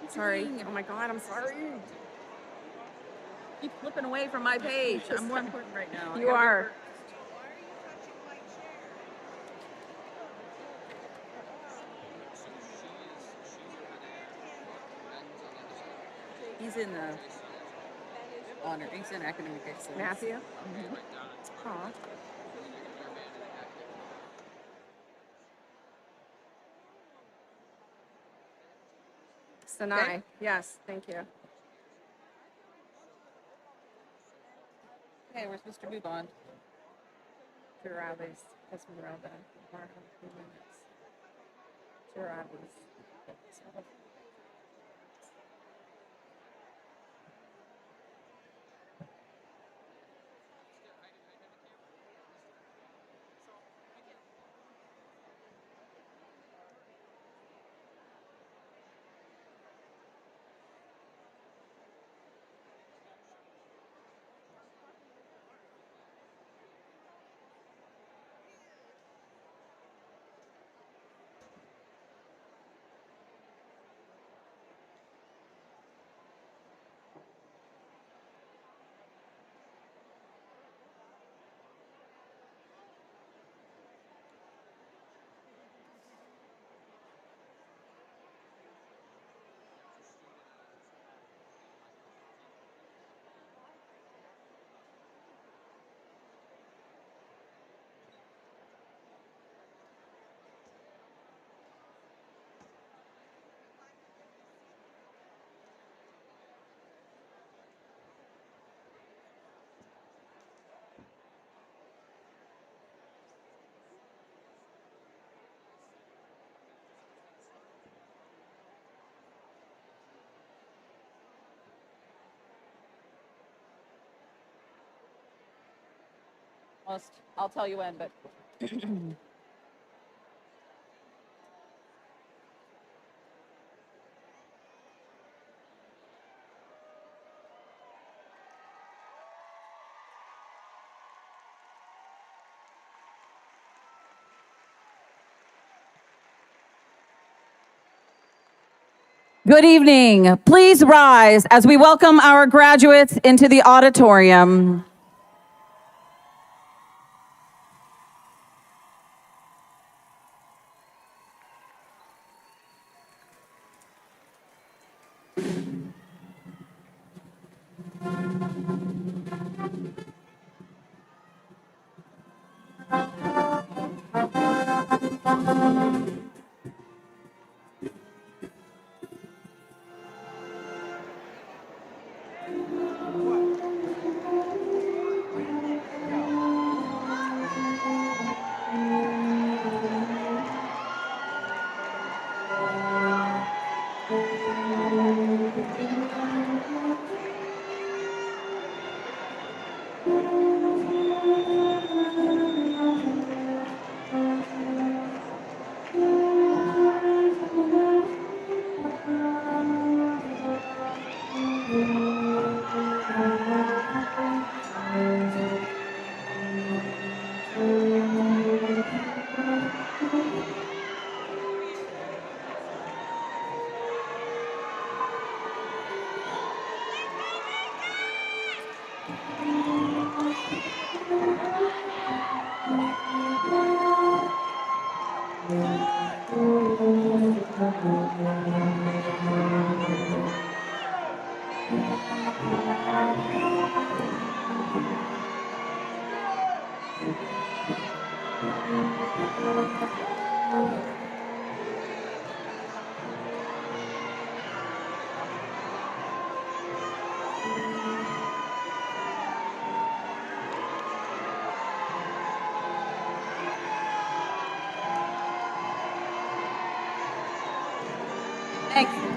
Sorry. Oh my God, I'm sorry. Keep flipping away from my page. I'm more important right now. You are. He's in honor. He's in academic excellence. Matthew? Mm-hmm. Aw. Sinai. Okay. Yes, thank you. Hey, where's Mr. Bubon? Jurabis. Esmeralda. Jurabis. I'll tell you when, but good evening. Please rise as we welcome our graduates into the auditorium. Thanks.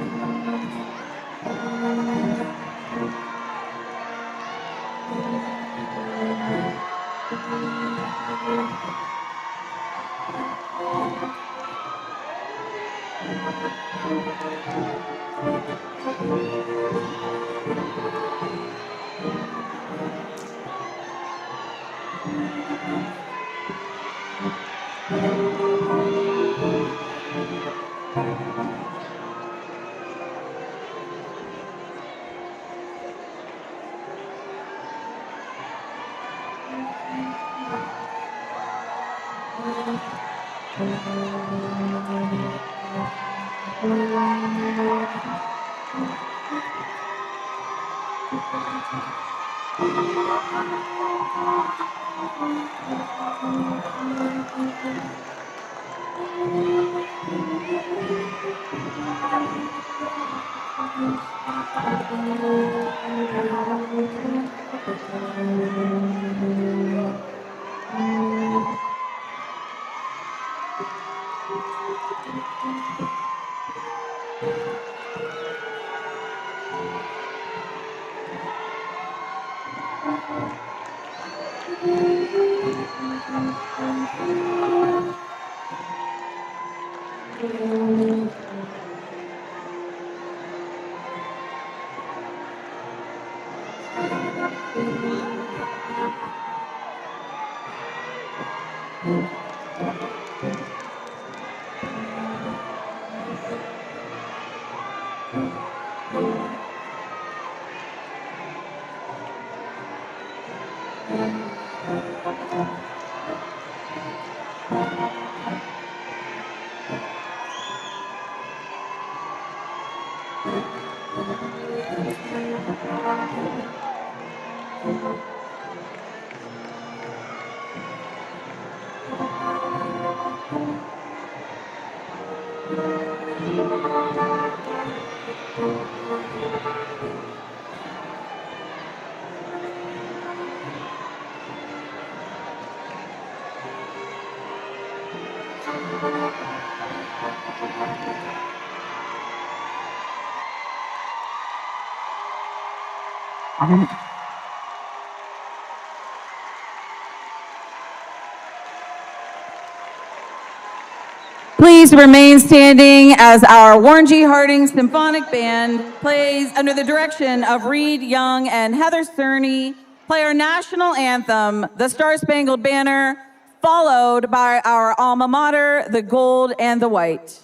Please remain standing as our Warren G. Harding Symphonic Band plays under the direction of Reed Young and Heather Cerny, play our national anthem, the Star Spangled Banner, followed by our alma mater, the Gold and the White.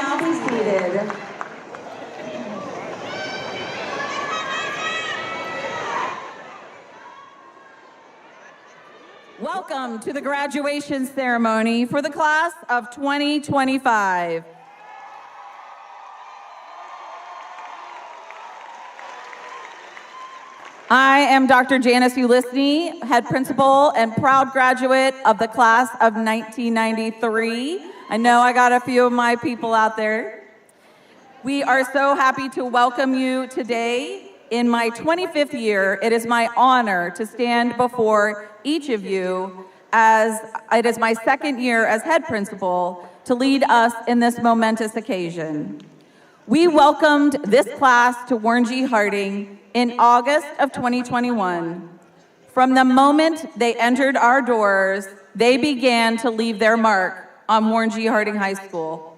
now be seated. Welcome to the graduation ceremony for the class of 2025. I am Dr. Janice Ulisny, head principal and proud graduate of the class of 1993. I know I got a few of my people out there. We are so happy to welcome you today. In my 25th year, it is my honor to stand before each of you as it is my second year as head principal to lead us in this momentous occasion. We welcomed this class to Warren G. Harding in August of 2021. From the moment they entered our doors, they began to leave their mark on Warren G. Harding High School.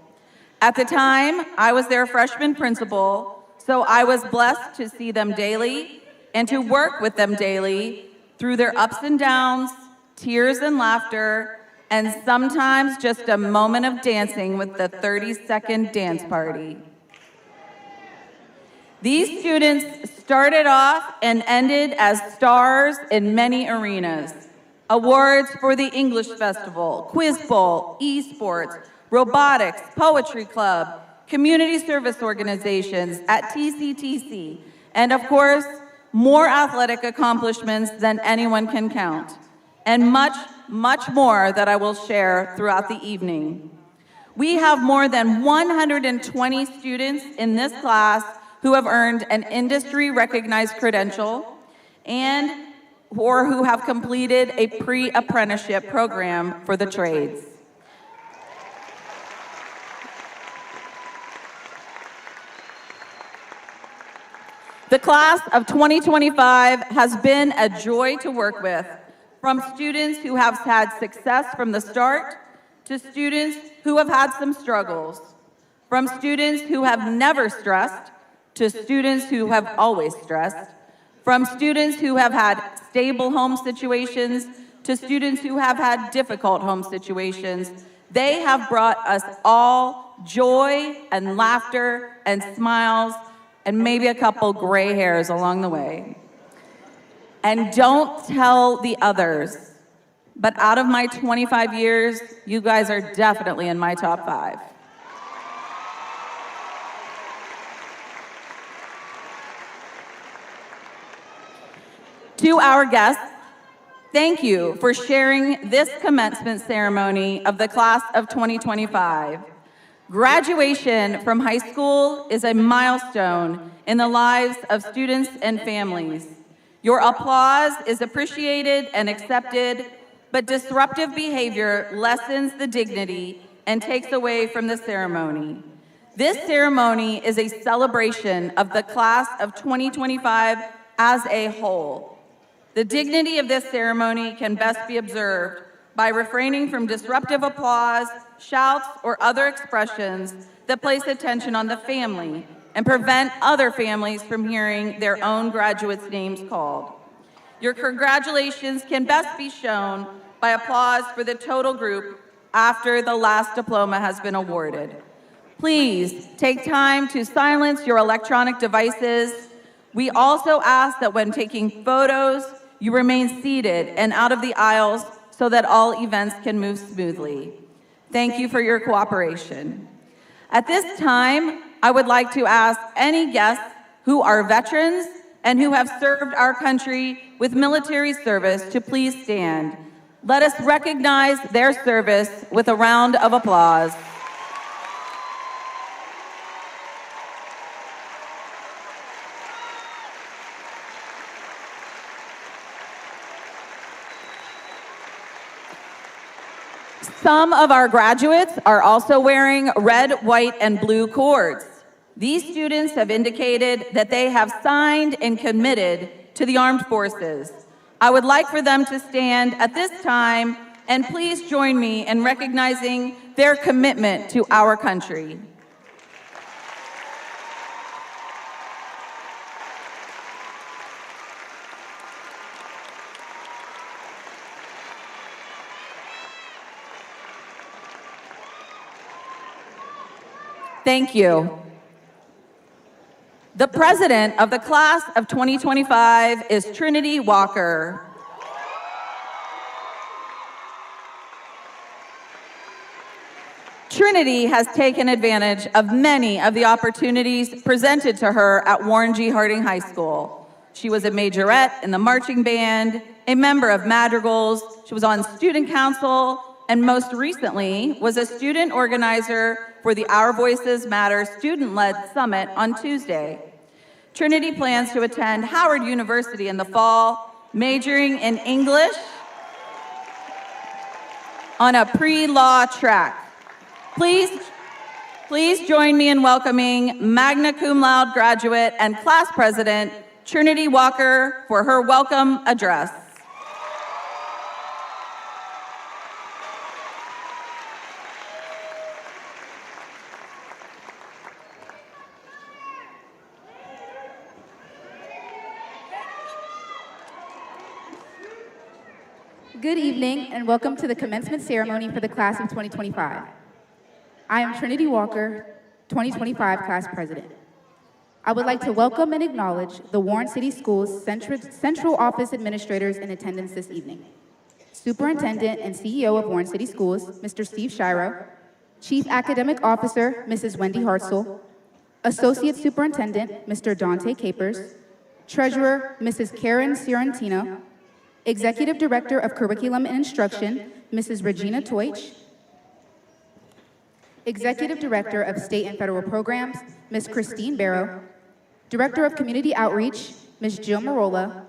At the time, I was their freshman principal, so I was blessed to see them daily and to work with them daily through their ups and downs, tears and laughter, and sometimes just a moment of dancing with the 30-second dance party. These students started off and ended as stars in many arenas. Awards for the English Festival, Quiz Bowl, esports, robotics, poetry club, community service organizations at TCTC, and of course, more athletic accomplishments than anyone can count, and much, much more that I will share throughout the evening. We have more than 120 students in this class who have earned an industry-recognized credential or who have completed a pre-apprenticeship program for the trades. The class of 2025 has been a joy to work with, from students who have had success from the start to students who have had some struggles, from students who have never stressed to students who have always stressed, from students who have had stable home situations to students who have had difficult home situations. They have brought us all joy and laughter and smiles and maybe a couple gray hairs along the way. And don't tell the others, but out of my 25 years, you guys are definitely in my top 5. To our guests, thank you for sharing this commencement ceremony of the class of 2025. Graduation from high school is a milestone in the lives of students and families. Your applause is appreciated and accepted, but disruptive behavior lessens the dignity and takes away from the ceremony. This ceremony is a celebration of the class of 2025 as a whole. The dignity of this ceremony can best be observed by refraining from disruptive applause, shouts, or other expressions that place attention on the family and prevent other families from hearing their own graduates' names called. Your congratulations can best be shown by applause for the total group after the last diploma has been awarded. Please take time to silence your electronic devices. We also ask that when taking photos, you remain seated and out of the aisles so that all events can move smoothly. Thank you for your cooperation. At this time, I would like to ask any guests who are veterans and who have served our country with military service to please stand. Let us recognize their service with a round of applause. Some of our graduates are also wearing red, white, and blue cords. These students have indicated that they have signed and committed to the armed forces. I would like for them to stand at this time and please join me in recognizing their commitment to our country. Thank you. The president of the class of 2025 is Trinity Walker. Trinity has taken advantage of many of the opportunities presented to her at Warren G. Harding High School. She was a majorette in the marching band, a member of Madrigals, she was on student council, and most recently was a student organizer for the Our Voices Matter student-led summit on Tuesday. Trinity plans to attend Howard University in the fall, majoring in English on a pre-law track. Please join me in welcoming magna cum laude graduate and class president, Trinity Walker, for her welcome address. Good evening and welcome to the commencement ceremony for the class of 2025. I am Trinity Walker, 2025 class president. I would like to welcome and acknowledge the Warren City Schools Central Office administrators in attendance this evening. Superintendent and CEO of Warren City Schools, Mr. Steve Shiro, Chief Academic Officer, Mrs. Wendy Hartzell, Associate Superintendent, Mr. Dante Capers, Treasurer, Mrs. Karen Ciarantino, Executive Director of Curriculum and Instruction, Mrs. Regina Teutsch, Executive Director of State and Federal Programs, Ms. Christine Barrow, Director of Community Outreach, Ms. Jill Marola,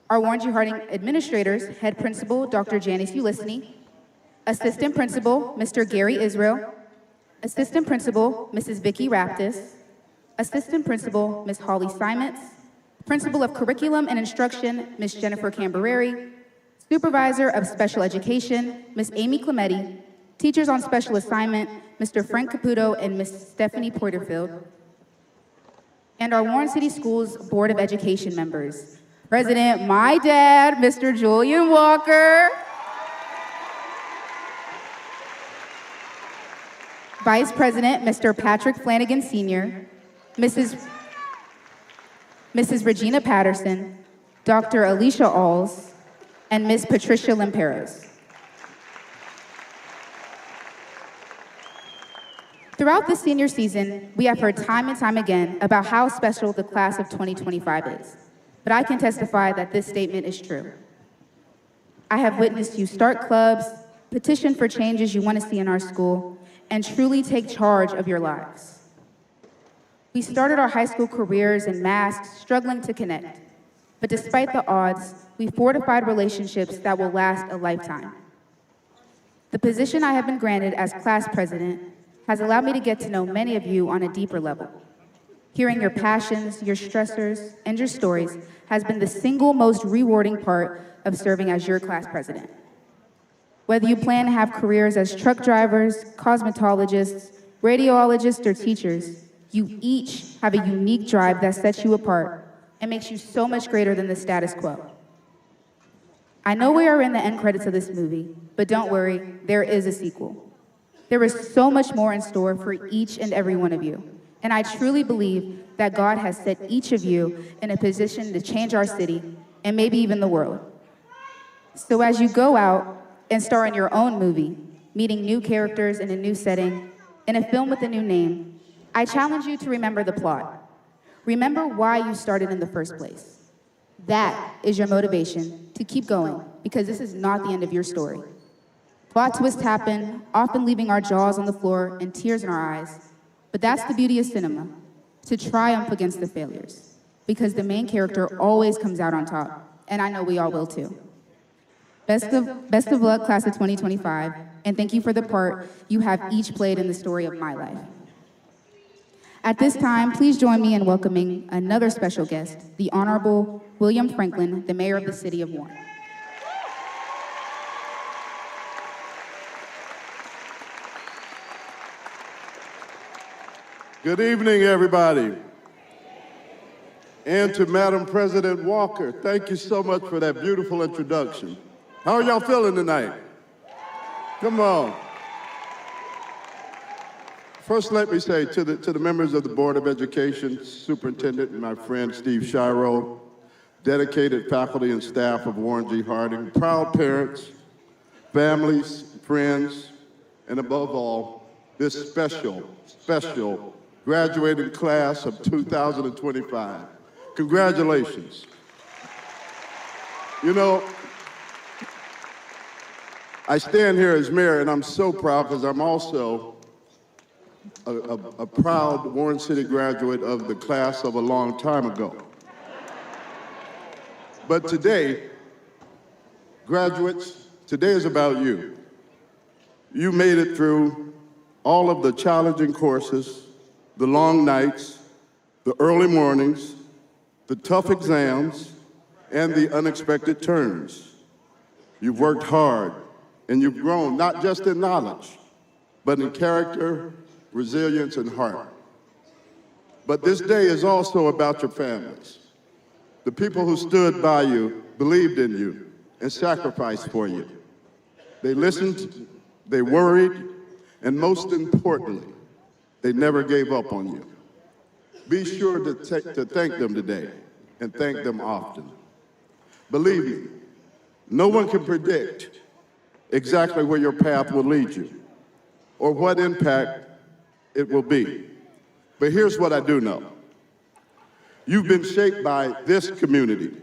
our Warren G. Harding administrators, Head Principal, Dr. Janice Ulisny, Assistant Principal, Mr. Gary Israel, Assistant Principal, Mrs. Vicki Raptis, Assistant Principal, Ms. Holly Simons, Principal of Curriculum and Instruction, Ms. Jennifer Cambereri, Supervisor of Special Education, Ms. Amy Clemetti, Teachers on Special Assignment, Mr. Frank Caputo and Ms. Stephanie Porterfield, and our Warren City Schools Board of Education members, President, my dad, Mr. Julian Walker, Vice President, Mr. Patrick Flanagan Sr., Mrs. Regina Patterson, Dr. Alicia Alls, and Ms. Patricia Limperos. Throughout this senior season, we have heard time and time again about how special the class of 2025 is. But I can testify that this statement is true. I have witnessed you start clubs, petition for changes you want to see in our school, and truly take charge of your lives. We started our high school careers in masks, struggling to connect. But despite the odds, we fortified relationships that will last a lifetime. The position I have been granted as class president has allowed me to get to know many of you on a deeper level. Hearing your passions, your stressors, and your stories has been the single most rewarding part of serving as your class president. Whether you plan to have careers as truck drivers, cosmetologists, radiologists, or teachers, you each have a unique drive that sets you apart and makes you so much greater than the status quo. I know we are in the end credits of this movie, but don't worry, there is a sequel. There is so much more in store for each and every one of you, and I truly believe that God has set each of you in a position to change our city and maybe even the world. So as you go out and star in your own movie, meeting new characters in a new setting, in a film with a new name, I challenge you to remember the plot. Remember why you started in the first place. That is your motivation to keep going, because this is not the end of your story. Plot twists happen, often leaving our jaws on the floor and tears in our eyes. But that's the beauty of cinema, to triumph against the failures, because the main character always comes out on top, and I know we all will too. Best of luck, class of 2025, and thank you for the part you have each played in the story of my life. At this time, please join me in welcoming another special guest, the Honorable William Franklin, the Mayor of the City of Warren. Good evening, everybody. And to Madam President Walker, thank you so much for that beautiful introduction. How are y'all feeling tonight? Come on. First, let me say to the members of the Board of Education, Superintendent, and my friend Steve Shiro, dedicated faculty and staff of Warren G. Harding, proud parents, families, friends, and above all, this special graduating class of 2025. Congratulations. You know, I stand here as mayor, and I'm so proud because I'm also a proud Warren City graduate of the class of a long time ago. But today, graduates, today is about you. You made it through all of the challenging courses, the long nights, the early mornings, the tough exams, and the unexpected turns. You've worked hard, and you've grown, not just in knowledge, but in character, resilience, and heart. But this day is also about your families. The people who stood by you, believed in you, and sacrificed for you. They listened, they worried, and most importantly, they never gave up on you. Be sure to thank them today, and thank them often. Believe me, no one can predict exactly where your path will lead you, or what impact it will be. But here's what I do know. You've been shaped by this community,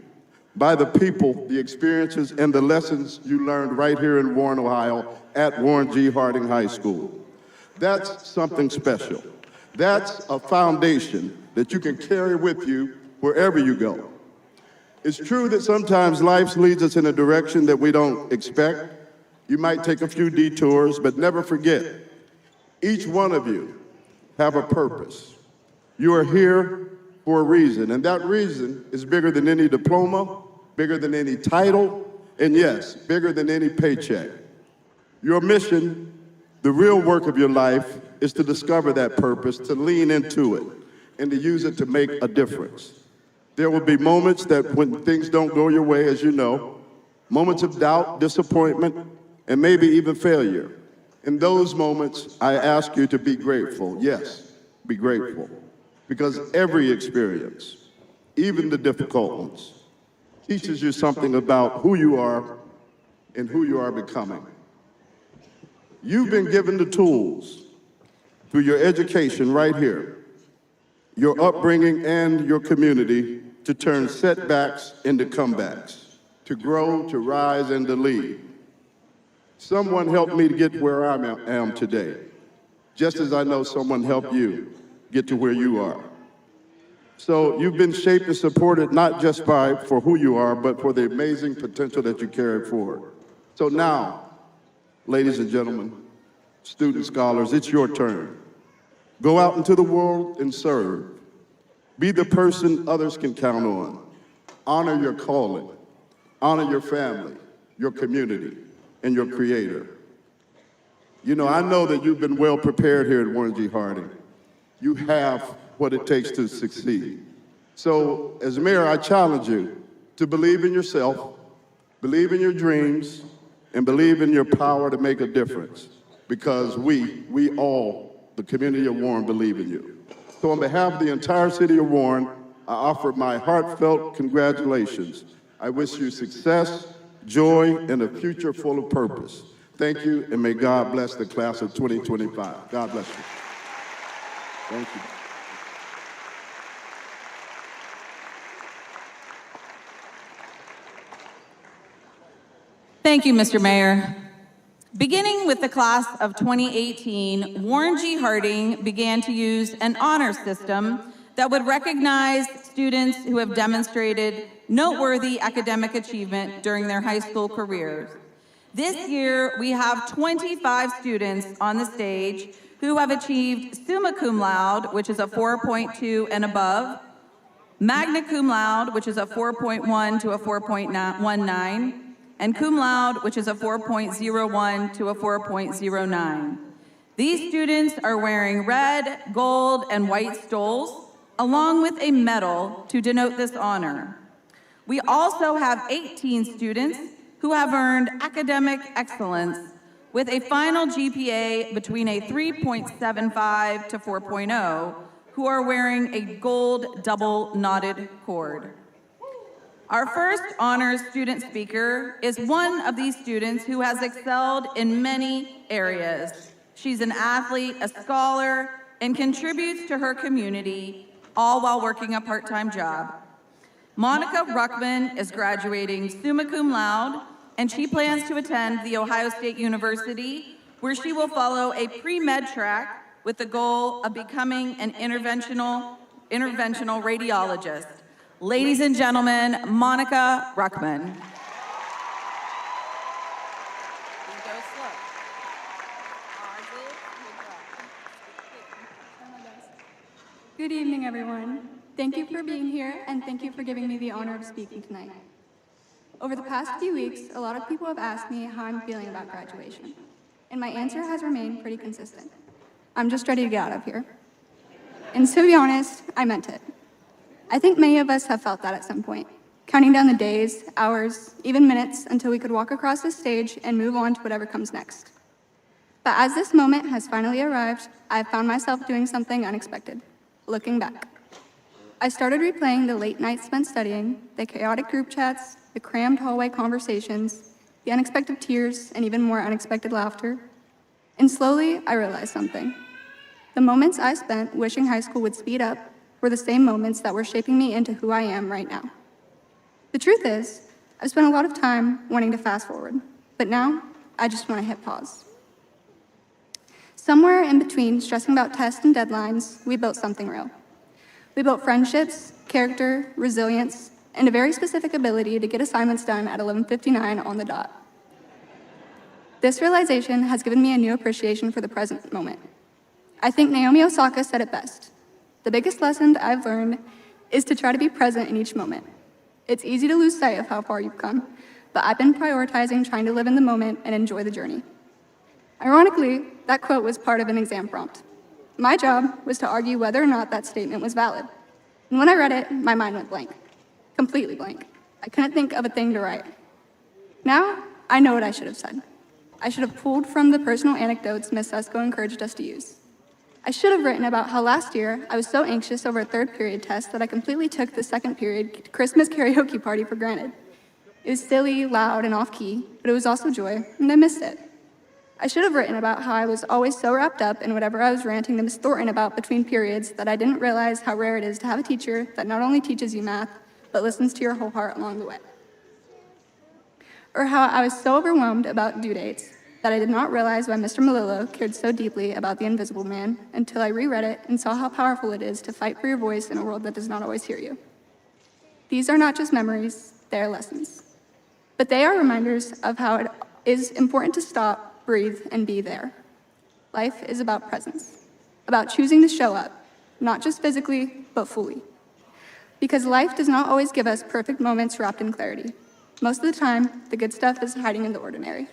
by the people, the experiences, and the lessons you learned right here in Warren, Ohio, at Warren G. Harding High School. That's something special. That's a foundation that you can carry with you wherever you go. It's true that sometimes life leads us in a direction that we don't expect. You might take a few detours, but never forget, each one of you have a purpose. You are here for a reason, and that reason is bigger than any diploma, bigger than any title, and yes, bigger than any paycheck. Your mission, the real work of your life, is to discover that purpose, to lean into it, and to use it to make a difference. There will be moments that when things don't go your way, as you know, moments of doubt, disappointment, and maybe even failure. In those moments, I ask you to be grateful. Yes, be grateful. Because every experience, even the difficult ones, teaches you something about who you are and who you are becoming. You've been given the tools through your education right here, your upbringing and your community to turn setbacks into comebacks, to grow, to rise, and to lead. Someone helped me to get where I am today, just as I know someone helped you get to where you are. So you've been shaped and supported not just for who you are, but for the amazing potential that you carry forward. So now, ladies and gentlemen, student scholars, it's your turn. Go out into the world and serve. Be the person others can count on. Honor your calling. Honor your family, your community, and your creator. You know, I know that you've been well prepared here at Warren G. Harding. You have what it takes to succeed. So, as mayor, I challenge you to believe in yourself, believe in your dreams, and believe in your power to make a difference. Because we all, the community of Warren, believe in you. So on behalf of the entire city of Warren, I offer my heartfelt congratulations. I wish you success, joy, and a future full of purpose. Thank you, and may God bless the class of 2025. God bless you. Thank you. Thank you, Mr. Mayor. Beginning with the class of 2018, Warren G. Harding began to use an honor system that would recognize students who have demonstrated noteworthy academic achievement during their high school careers. This year, we have 25 students on the stage who have achieved summa cum laude, which is a 4.2 and above, magna cum laude, which is a 4.1 to a 4.19, and cum laude, which is a 4.01 to a 4.09. These students are wearing red, gold, and white stoles, along with a medal to denote this honor. We also have 18 students who have earned academic excellence, with a final GPA between a 3.75 to 4.0, who are wearing a gold double knotted cord. Our first honors student speaker is one of these students who has excelled in many areas. She's an athlete, a scholar, and contributes to her community, all while working a part-time job. Monica Ruckman is graduating summa cum laude, and she plans to attend The Ohio State University, where she will follow a pre-med track with the goal of becoming an interventional radiologist. Ladies and gentlemen, Monica Ruckman. Good evening, everyone. Thank you for being here, and thank you for giving me the honor of speaking tonight. Over the past few weeks, a lot of people have asked me how I'm feeling about graduation, and my answer has remained pretty consistent. I'm just ready to get out of here. And to be honest, I meant it. I think many of us have felt that at some point, counting down the days, hours, even minutes until we could walk across the stage and move on to whatever comes next. But as this moment has finally arrived, I've found myself doing something unexpected, looking back. I started replaying the late nights spent studying, the chaotic group chats, the crammed hallway conversations, the unexpected tears, and even more unexpected laughter. And slowly, I realized something. The moments I spent wishing high school would speed up were the same moments that were shaping me into who I am right now. The truth is, I've spent a lot of time wanting to fast forward, but now I just want to hit pause. Somewhere in between stressing about tests and deadlines, we built something real. We built friendships, character, resilience, and a very specific ability to get assignments done at 11:59 on the dot. This realization has given me a new appreciation for the present moment. I think Naomi Osaka said it best. The biggest lesson I've learned is to try to be present in each moment. It's easy to lose sight of how far you've come, but I've been prioritizing trying to live in the moment and enjoy the journey. Ironically, that quote was part of an exam prompt. My job was to argue whether or not that statement was valid. And when I read it, my mind went blank. Completely blank. I couldn't think of a thing to write. Now, I know what I should have said. I should have pulled from the personal anecdotes Miss Sesko encouraged us to use. I should have written about how last year I was so anxious over a third period test that I completely took the second period Christmas karaoke party for granted. It was silly, loud, and off-key, but it was also joy, and I missed it. I should have written about how I was always so wrapped up in whatever I was ranting to Miss Thornton about between periods that I didn't realize how rare it is to have a teacher that not only teaches you math, but listens to your whole heart along the way. Or how I was so overwhelmed about due dates that I did not realize why Mr. Melillo cared so deeply about the Invisible Man until I reread it and saw how powerful it is to fight for your voice in a world that does not always hear you. These are not just memories, they are lessons. But they are reminders of how it is important to stop, breathe, and be there. Life is about presence, about choosing to show up, not just physically, but fully. Because life does not always give us perfect moments wrapped in clarity. Most of the time, the good stuff is hiding in the ordinary.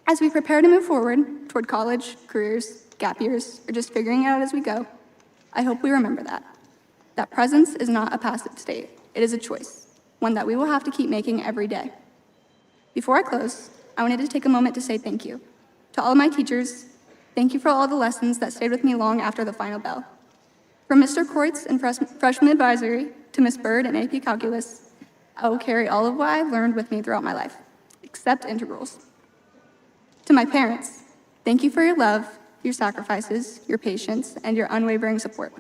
As we prepare to move forward toward college, careers, gap years, or just figuring it out as we go, I hope we remember that presence is not a passive state. It is a choice, one that we will have to keep making every day. Before I close, I wanted to take a moment to say thank you. To all of my teachers, thank you for all the lessons that stayed with me long after the final bell. From Mr. Courts and freshman advisory to Miss Bird and AP Calculus, I will carry all of what I've learned with me throughout my life, except integrals. To my parents, thank you for your love, your sacrifices, your patience, and your unwavering support.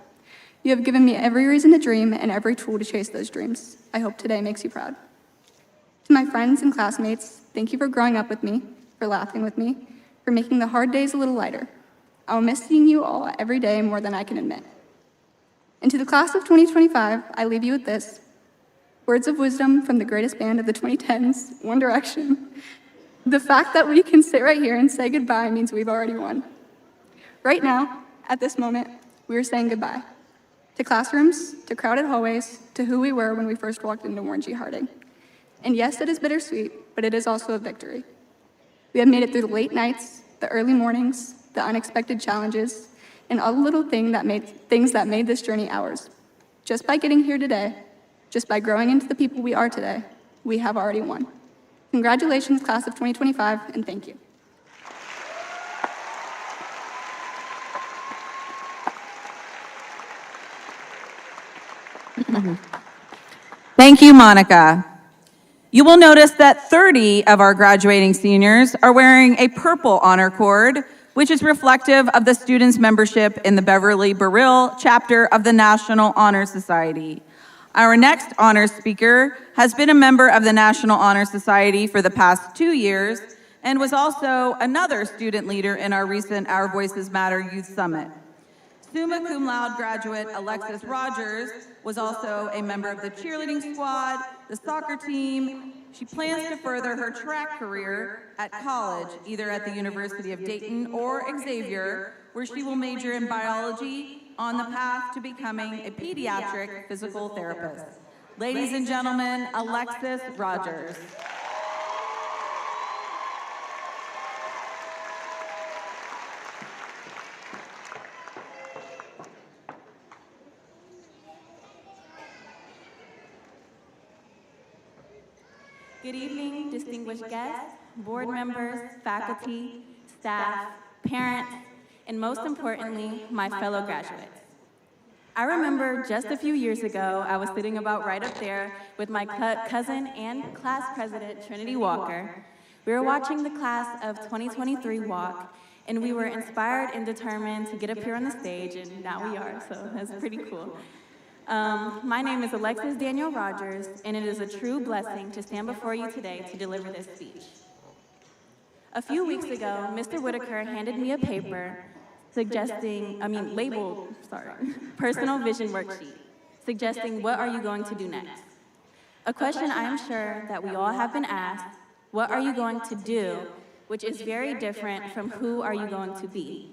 You have given me every reason to dream and every tool to chase those dreams. I hope today makes you proud. To my friends and classmates, thank you for growing up with me, for laughing with me, for making the hard days a little lighter. I will miss seeing you all every day more than I can admit. And to the class of 2025, I leave you with this. Words of wisdom from the greatest band of the 2010s, One Direction. The fact that we can sit right here and say goodbye means we've already won. Right now, at this moment, we are saying goodbye. To classrooms, to crowded hallways, to who we were when we first walked into Warren G. Harding. And yes, it is bittersweet, but it is also a victory. We have made it through the late nights, the early mornings, the unexpected challenges, and all the little things that made this journey ours. Just by getting here today, just by growing into the people we are today, we have already won. Congratulations, class of 2025, and thank you. Thank you, Monica. You will notice that 30 of our graduating seniors are wearing a purple honor cord, which is reflective of the students' membership in the Beverly Burrill chapter of the National Honor Society. Our next honor speaker has been a member of the National Honor Society for the past 2 years and was also another student leader in our recent Our Voices Matter Youth Summit. Summa cum laude graduate Alexis Rogers was also a member of the cheerleading squad, the soccer team. She plans to further her track career at college, either at the University of Dayton or Xavier, where she will major in biology on the path to becoming a pediatric physical therapist. Ladies and gentlemen, Alexis Rogers. Good evening, distinguished guests, board members, faculty, staff, parents, and most importantly, my fellow graduates. I remember just a few years ago, I was sitting about right up there with my cousin and class president, Trinity Walker. We were watching the class of 2023 walk, and we were inspired and determined to get up here on the stage, and now we are, so that's pretty cool. My name is Alexis Daniel Rogers, and it is a true blessing to stand before you today to deliver this speech. A few weeks ago, Mr. Whitaker handed me a paper personal vision worksheet, suggesting what are you going to do next? A question I am sure that we all have been asked, what are you going to do, which is very different from who are you going to be.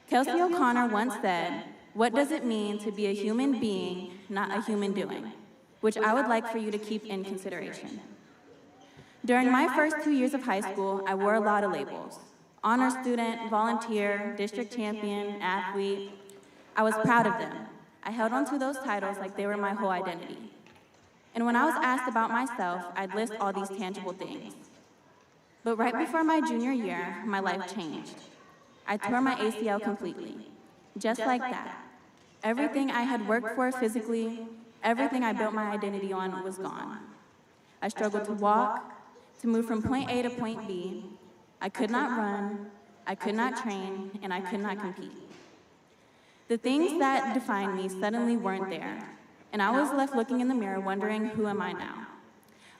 Kelsey O'Connor once said, what does it mean to be a human being, not a human doing? Which I would like for you to keep in consideration. During my first 2 years of high school, I wore a lot of labels. Honor student, volunteer, district champion, athlete. I was proud of them. I held on to those titles like they were my whole identity. And when I was asked about myself, I'd list all these tangible things. But right before my junior year, my life changed. I tore my ACL completely. Just like that. Everything I had worked for physically, everything I built my identity on was gone. I struggled to walk, to move from point A to point B. I could not run, I could not train, and I could not compete. The things that defined me suddenly weren't there, and I was left looking in the mirror wondering, who am I now?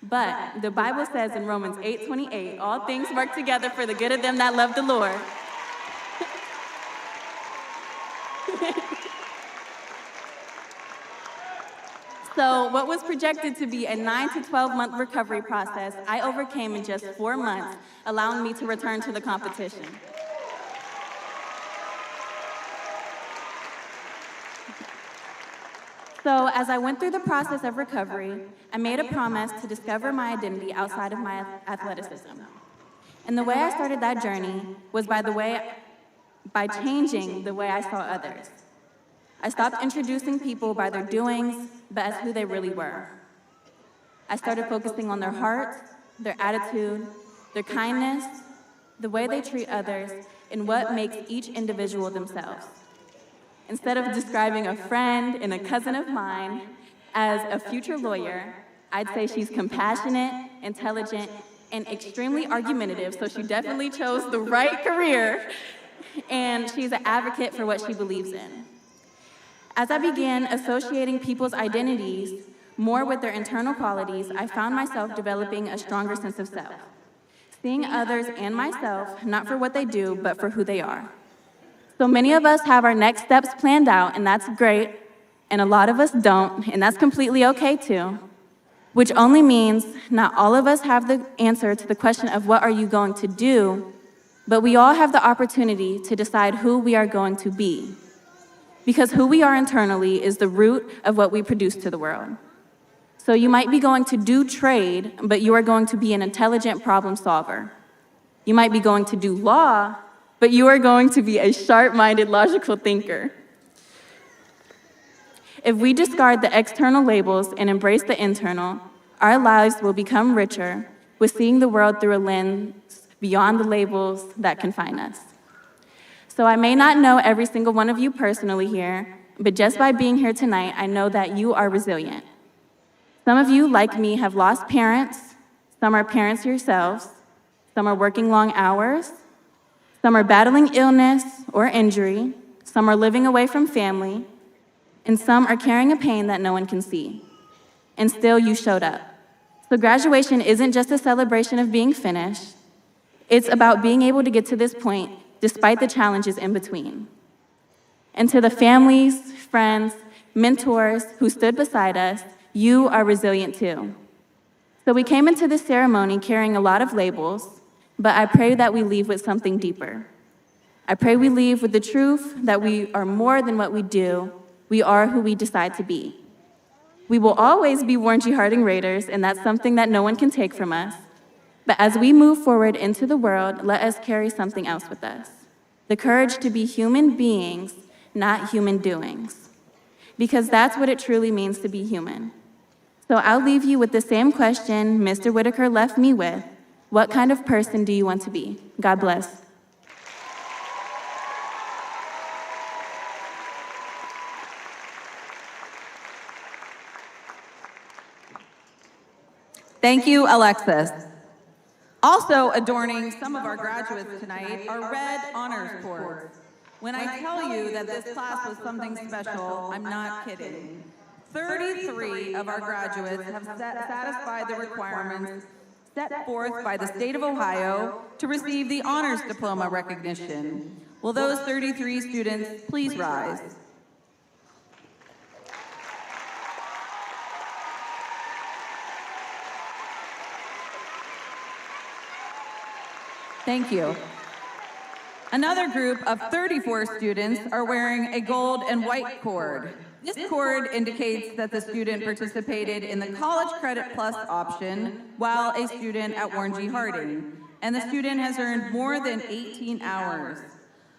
But the Bible says in Romans 8:28, all things work together for the good of them that love the Lord. So what was projected to be a 9 to 12-month recovery process, I overcame in just 4 months, allowing me to return to the competition. So as I went through the process of recovery, I made a promise to discover my identity outside of my athleticism. And the way I started that journey was by changing the way I saw others. I stopped introducing people by their doings, but as who they really were. I started focusing on their heart, their attitude, their kindness, the way they treat others, and what makes each individual themselves. Instead of describing a friend and a cousin of mine as a future lawyer, I'd say she's compassionate, intelligent, and extremely argumentative, so she definitely chose the right career, and she's an advocate for what she believes in. As I began associating people's identities more with their internal qualities, I found myself developing a stronger sense of self, seeing others and myself not for what they do, but for who they are. So many of us have our next steps planned out, and that's great, and a lot of us don't, and that's completely okay too, which only means not all of us have the answer to the question of what are you going to do, but we all have the opportunity to decide who we are going to be. Because who we are internally is the root of what we produce to the world. So you might be going to do trade, but you are going to be an intelligent problem solver. You might be going to do law, but you are going to be a sharp-minded, logical thinker. If we discard the external labels and embrace the internal, our lives will become richer with seeing the world through a lens beyond the labels that confine us. So I may not know every single one of you personally here, but just by being here tonight, I know that you are resilient. Some of you, like me, have lost parents. Some are parents yourselves. Some are working long hours. Some are battling illness or injury. Some are living away from family. And some are carrying a pain that no one can see. And still, you showed up. So graduation isn't just a celebration of being finished. It's about being able to get to this point despite the challenges in between. And to the families, friends, mentors who stood beside us, you are resilient too. So we came into this ceremony carrying a lot of labels, but I pray that we leave with something deeper. I pray we leave with the truth that we are more than what we do. We are who we decide to be. We will always be Warren G. Harding Raiders, and that's something that no one can take from us. But as we move forward into the world, let us carry something else with us. The courage to be human beings, not human doings. Because that's what it truly means to be human. So I'll leave you with the same question Mr. Whitaker left me with. What kind of person do you want to be? God bless. Thank you, Alexis. Also adorning some of our graduates tonight are red honors cords. When I tell you that this class was something special, I'm not kidding. 33 of our graduates have satisfied the requirements set forth by the state of Ohio to receive the honors diploma recognition. Will those 33 students please rise? Thank you. Another group of 34 students are wearing a gold and white cord. This cord indicates that the student participated in the College Credit Plus option while a student at Warren G. Harding, and the student has earned more than 18 hours.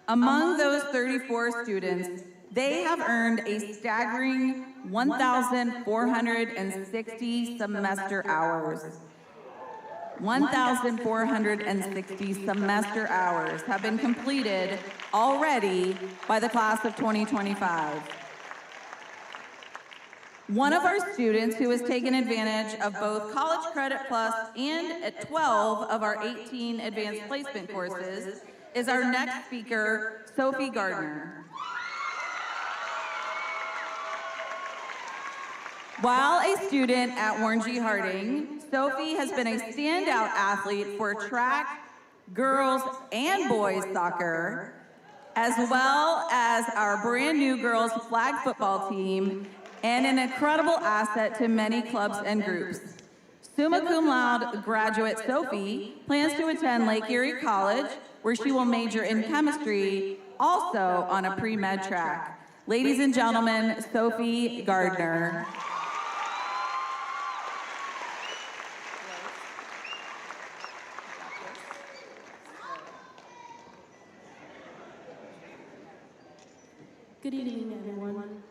Among those 34 students, they have earned a staggering 1,460 semester hours. 1,460 semester hours have been completed already by the class of 2025. One of our students who has taken advantage of both College Credit Plus and at 12 of our 18 advanced placement courses is our next speaker, Sophie Gardner. While a student at Warren G. Harding, Sophie has been a standout athlete for track, girls, and boys soccer, as well as our brand new girls flag football team, and an incredible asset to many clubs and groups. Summa cum laude graduate Sophie plans to attend Lake Erie College, where she will major in chemistry, also on a pre-med track. Ladies and gentlemen, Sophie Gardner. Good evening, everyone.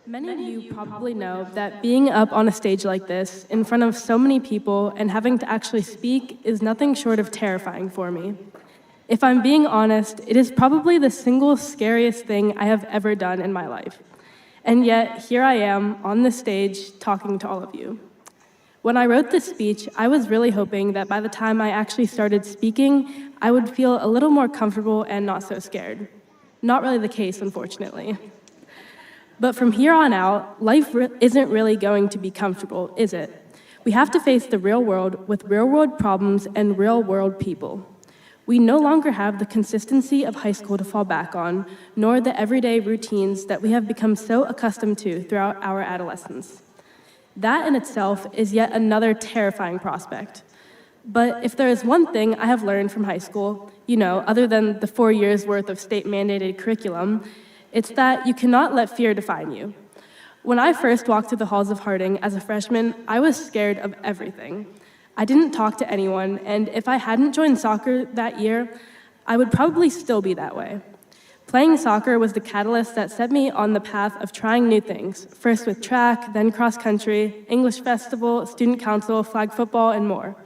Many of you probably know that being up on a stage like this, in front of so many people, and having to actually speak is nothing short of terrifying for me. If I'm being honest, it is probably the single scariest thing I have ever done in my life. And yet, here I am on the stage talking to all of you. When I wrote this speech, I was really hoping that by the time I actually started speaking, I would feel a little more comfortable and not so scared. Not really the case, unfortunately. But from here on out, life isn't really going to be comfortable, is it? We have to face the real world with real-world problems and real-world people. We no longer have the consistency of high school to fall back on, nor the everyday routines that we have become so accustomed to throughout our adolescence. That in itself is yet another terrifying prospect. But if there is one thing I have learned from high school, other than the 4 years worth of state-mandated curriculum, it's that you cannot let fear define you. When I first walked through the halls of Harding as a freshman, I was scared of everything. I didn't talk to anyone, and if I hadn't joined soccer that year, I would probably still be that way. Playing soccer was the catalyst that set me on the path of trying new things, first with track, then cross country, English festival, student council, flag football, and more.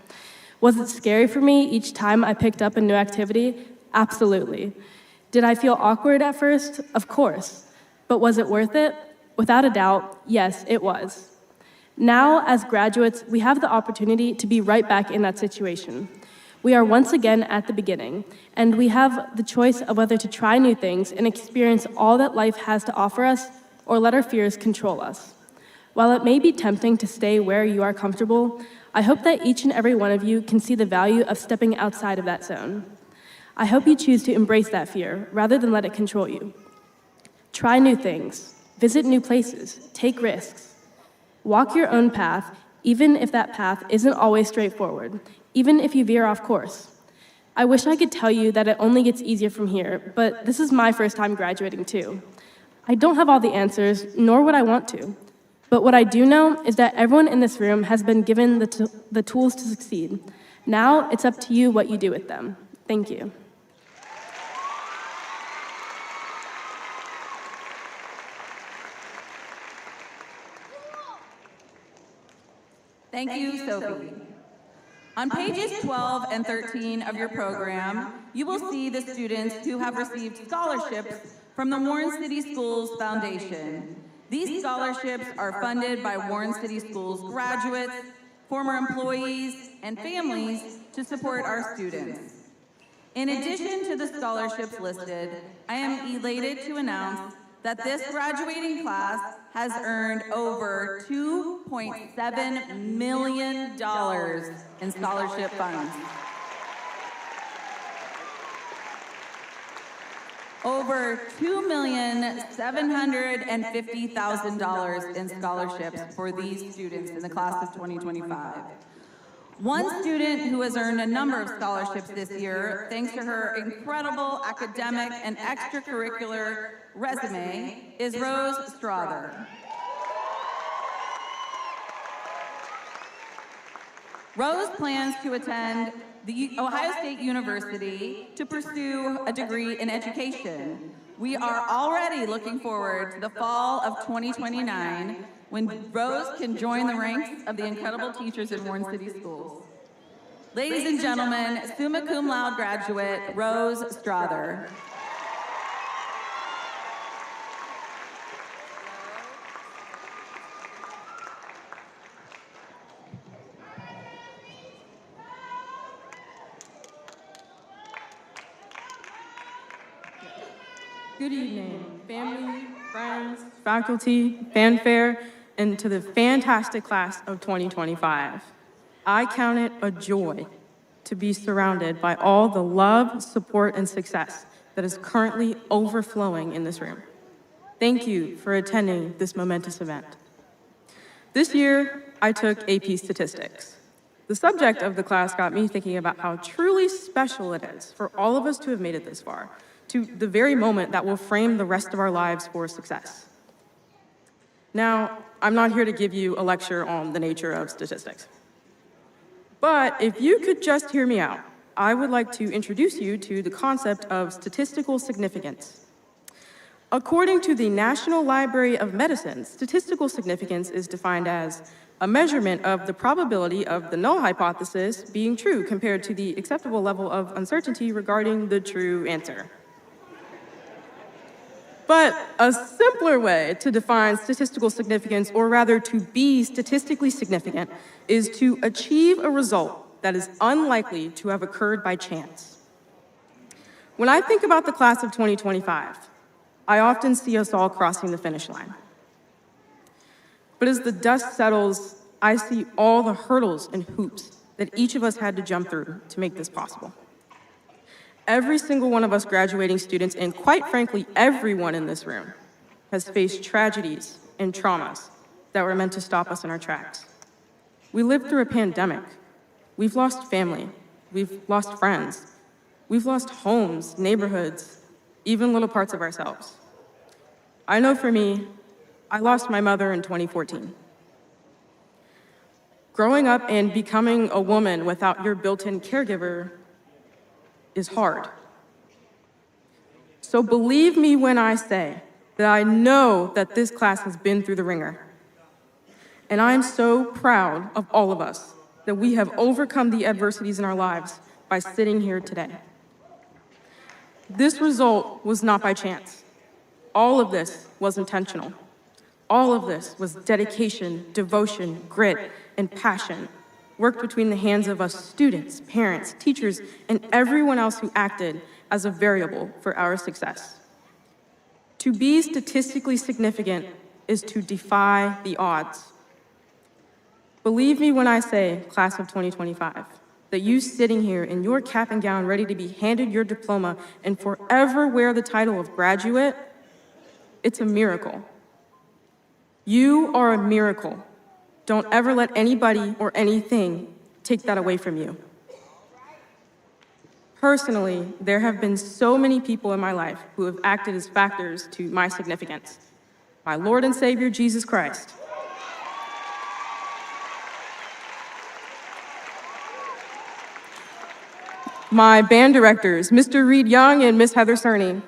Was it scary for me each time I picked up a new activity? Absolutely. Did I feel awkward at first? Of course. But was it worth it? Without a doubt, yes, it was. Now, as graduates, we have the opportunity to be right back in that situation. We are once again at the beginning, and we have the choice of whether to try new things and experience all that life has to offer us, or let our fears control us. While it may be tempting to stay where you are comfortable, I hope that each and every one of you can see the value of stepping outside of that zone. I hope you choose to embrace that fear rather than let it control you. Try new things, visit new places, take risks. Walk your own path, even if that path isn't always straightforward, even if you veer off course. I wish I could tell you that it only gets easier from here, but this is my first time graduating too. I don't have all the answers, nor would I want to. But what I do know is that everyone in this room has been given the tools to succeed. Now it's up to you what you do with them. Thank you. Thank you, Sophie. On pages 12 and 13 of your program, you will see the students who have received scholarships from the Warren City Schools Foundation. These scholarships are funded by Warren City Schools graduates, former employees, and families to support our students. In addition to the scholarships listed, I am elated to announce that this graduating class has earned over $2.7 million in scholarship funds. Over $2,750,000 in scholarships for these students in the class of 2025. One student who has earned a number of scholarships this year, thanks to her incredible academic and extracurricular resume, is Rose Strother. Rose plans to attend the Ohio State University to pursue a degree in education. We are already looking forward to the fall of 2029 when Rose can join the ranks of the incredible teachers in Warren City Schools. Ladies and gentlemen, summa cum laude graduate, Rose Strother. Good evening, family, friends, faculty, fanfare, and to the fantastic class of 2025. I count it a joy to be surrounded by all the love, support, and success that is currently overflowing in this room. Thank you for attending this momentous event. This year, I took AP Statistics. The subject of the class got me thinking about how truly special it is for all of us to have made it this far, to the very moment that will frame the rest of our lives for success. Now, I'm not here to give you a lecture on the nature of statistics. But if you could just hear me out, I would like to introduce you to the concept of statistical significance. According to the National Library of Medicine, statistical significance is defined as a measurement of the probability of the null hypothesis being true compared to the acceptable level of uncertainty regarding the true answer. But a simpler way to define statistical significance, or rather to be statistically significant, is to achieve a result that is unlikely to have occurred by chance. When I think about the class of 2025, I often see us all crossing the finish line. But as the dust settles, I see all the hurdles and hoops that each of us had to jump through to make this possible. Every single one of us graduating students, and quite frankly, everyone in this room, has faced tragedies and traumas that were meant to stop us in our tracks. We lived through a pandemic. We've lost family. We've lost friends. We've lost homes, neighborhoods, even little parts of ourselves. I know for me, I lost my mother in 2014. Growing up and becoming a woman without your built-in caregiver is hard. So believe me when I say that I know that this class has been through the ringer. And I'm so proud of all of us that we have overcome the adversities in our lives by sitting here today. This result was not by chance. All of this was intentional. All of this was dedication, devotion, grit, and passion, worked between the hands of us students, parents, teachers, and everyone else who acted as a variable for our success. To be statistically significant is to defy the odds. Believe me when I say, class of 2025, that you sitting here in your cap and gown ready to be handed your diploma and forever wear the title of graduate, it's a miracle. You are a miracle. Don't ever let anybody or anything take that away from you. Personally, there have been so many people in my life who have acted as factors to my significance. My Lord and Savior, Jesus Christ. My band directors, Mr. Reed Young and Miss Heather Cerny.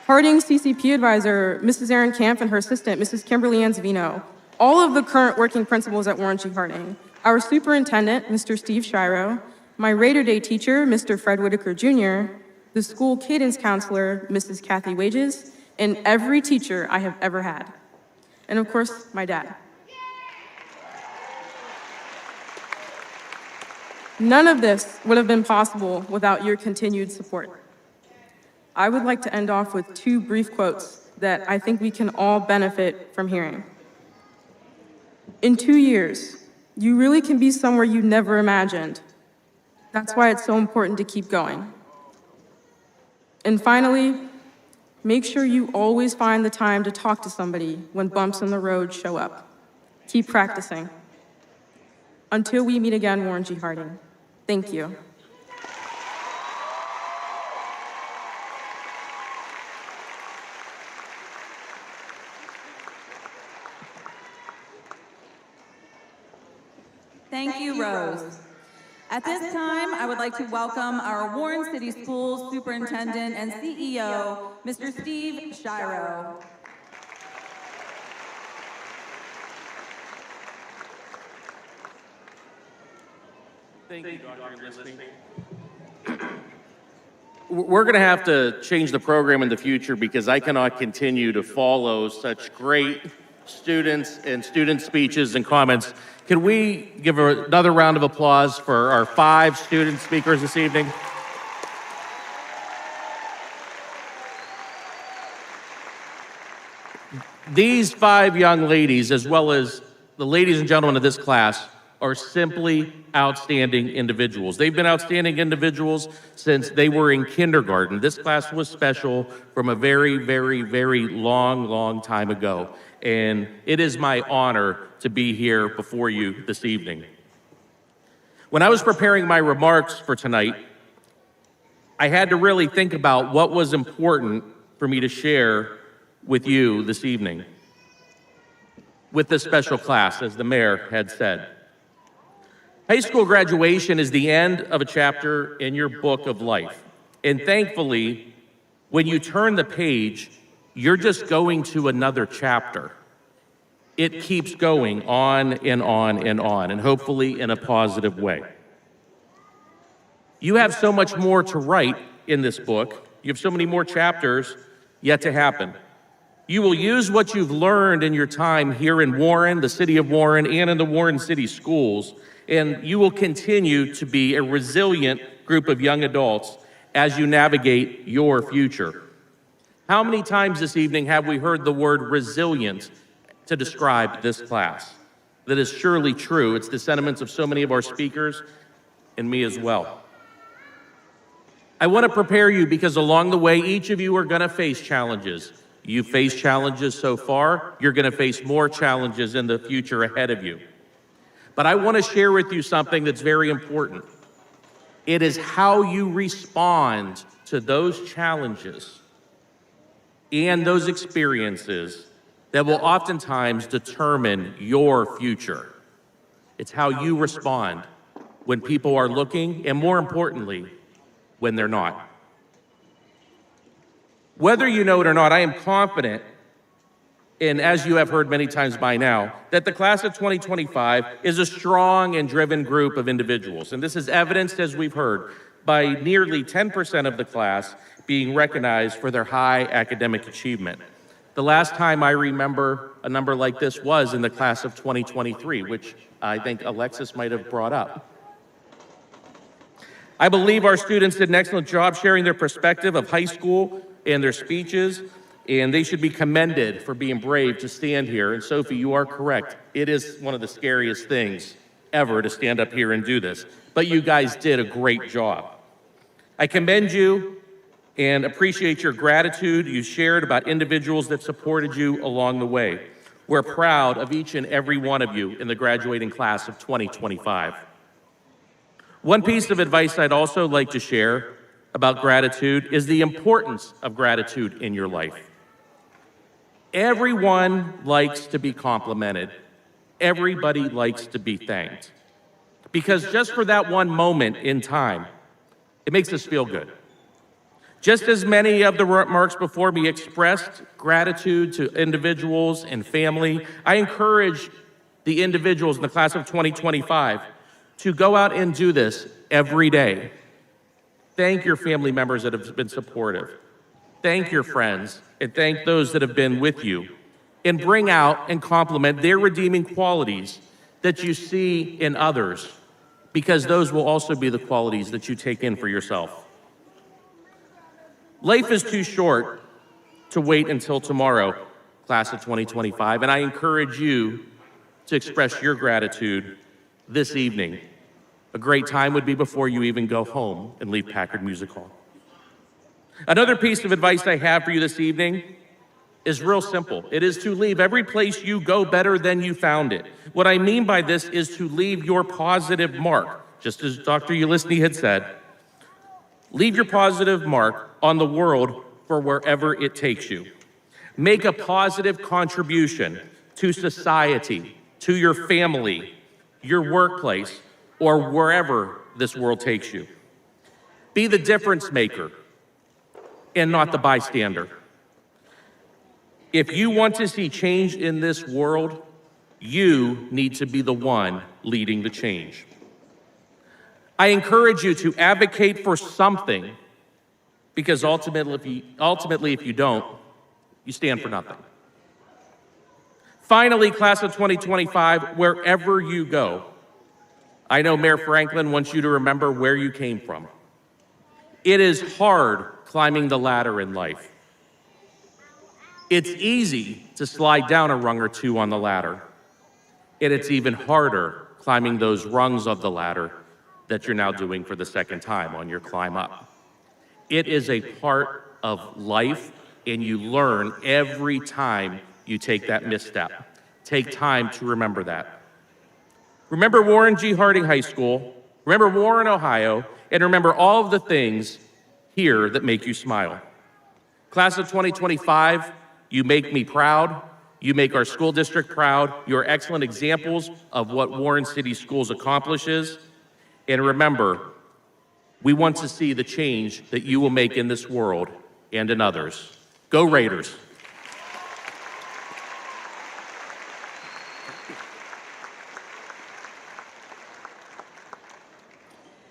Harding CCP advisor, Mrs. Erin Camp and her assistant, Mrs. Kimberly Anzavino. All of the current working principals at Warren G. Harding. Our superintendent, Mr. Steve Shiro. My Raider Day teacher, Mr. Fred Whitaker Jr. The school cadence counselor, Mrs. Kathy Wages. And every teacher I have ever had. And of course, my dad. None of this would have been possible without your continued support. I would like to end off with two brief quotes that I think we can all benefit from hearing. In 2 years, you really can be somewhere you never imagined. That's why it's so important to keep going. And finally, make sure you always find the time to talk to somebody when bumps in the road show up. Keep practicing. Until we meet again, Warren G. Harding. Thank you. Thank you, Rose. At this time, I would like to welcome our Warren City Schools Superintendent and CEO, Mr. Steve Shiro. Thank you, Dr. Lisping. We're going to have to change the program in the future because I cannot continue to follow such great students and student speeches and comments. Can we give another round of applause for our 5 student speakers this evening? These 5 young ladies, as well as the ladies and gentlemen of this class, are simply outstanding individuals. They've been outstanding individuals since they were in kindergarten. This class was special from a very, very, very long time ago. And it is my honor to be here before you this evening. When I was preparing my remarks for tonight, I had to really think about what was important for me to share with you this evening with this special class, as the mayor had said. High school graduation is the end of a chapter in your book of life. And thankfully, when you turn the page, you're just going to another chapter. It keeps going on and on and on, and hopefully in a positive way. You have so much more to write in this book. You have so many more chapters yet to happen. You will use what you've learned in your time here in Warren, the city of Warren, and in the Warren City Schools, and you will continue to be a resilient group of young adults as you navigate your future. How many times this evening have we heard the word resilient to describe this class? That is surely true. It's the sentiments of so many of our speakers and me as well. I want to prepare you because along the way, each of you are going to face challenges. You've faced challenges so far. You're going to face more challenges in the future ahead of you. But I want to share with you something that's very important. It is how you respond to those challenges and those experiences that will oftentimes determine your future. It's how you respond when people are looking, and more importantly, when they're not. Whether you know it or not, I am confident and as you have heard many times by now, that the class of 2025 is a strong and driven group of individuals. And this is evidenced, as we've heard, by nearly 10% of the class being recognized for their high academic achievement. The last time I remember a number like this was in the class of 2023, which I think Alexis might have brought up. I believe our students did an excellent job sharing their perspective of high school and their speeches, and they should be commended for being brave to stand here. And Sophie, you are correct. It is one of the scariest things ever to stand up here and do this, but you guys did a great job. I commend you and appreciate your gratitude you shared about individuals that supported you along the way. We're proud of each and every one of you in the graduating class of 2025. One piece of advice I'd also like to share about gratitude is the importance of gratitude in your life. Everyone likes to be complimented. Everybody likes to be thanked. Because just for that one moment in time, it makes us feel good. Just as many of the remarks before me expressed gratitude to individuals and family, I encourage the individuals in the class of 2025 to go out and do this every day. Thank your family members that have been supportive. Thank your friends, and thank those that have been with you. And bring out and compliment their redeeming qualities that you see in others, because those will also be the qualities that you take in for yourself. Life is too short to wait until tomorrow, class of 2025, and I encourage you to express your gratitude this evening. A great time would be before you even go home and leave Packard Music Hall. Another piece of advice I have for you this evening is real simple. It is to leave every place you go better than you found it. What I mean by this is to leave your positive mark, just as Dr. Ulysses had said. Leave your positive mark on the world for wherever it takes you. Make a positive contribution to society, to your family, your workplace, or wherever this world takes you. Be the difference maker and not the bystander. If you want to see change in this world, you need to be the one leading the change. I encourage you to advocate for something, because ultimately, if you don't, you stand for nothing. Finally, class of 2025, wherever you go, I know Mayor Franklin wants you to remember where you came from. It is hard climbing the ladder in life. It's easy to slide down a rung or two on the ladder, and it's even harder climbing those rungs of the ladder that you're now doing for the second time on your climb up. It is a part of life, and you learn every time you take that misstep. Take time to remember that. Remember Warren G. Harding High School, remember Warren, Ohio, and remember all of the things here that make you smile. Class of 2025, you make me proud. You make our school district proud. You're excellent examples of what Warren City Schools accomplishes. And remember, we want to see the change that you will make in this world and in others. Go Raiders.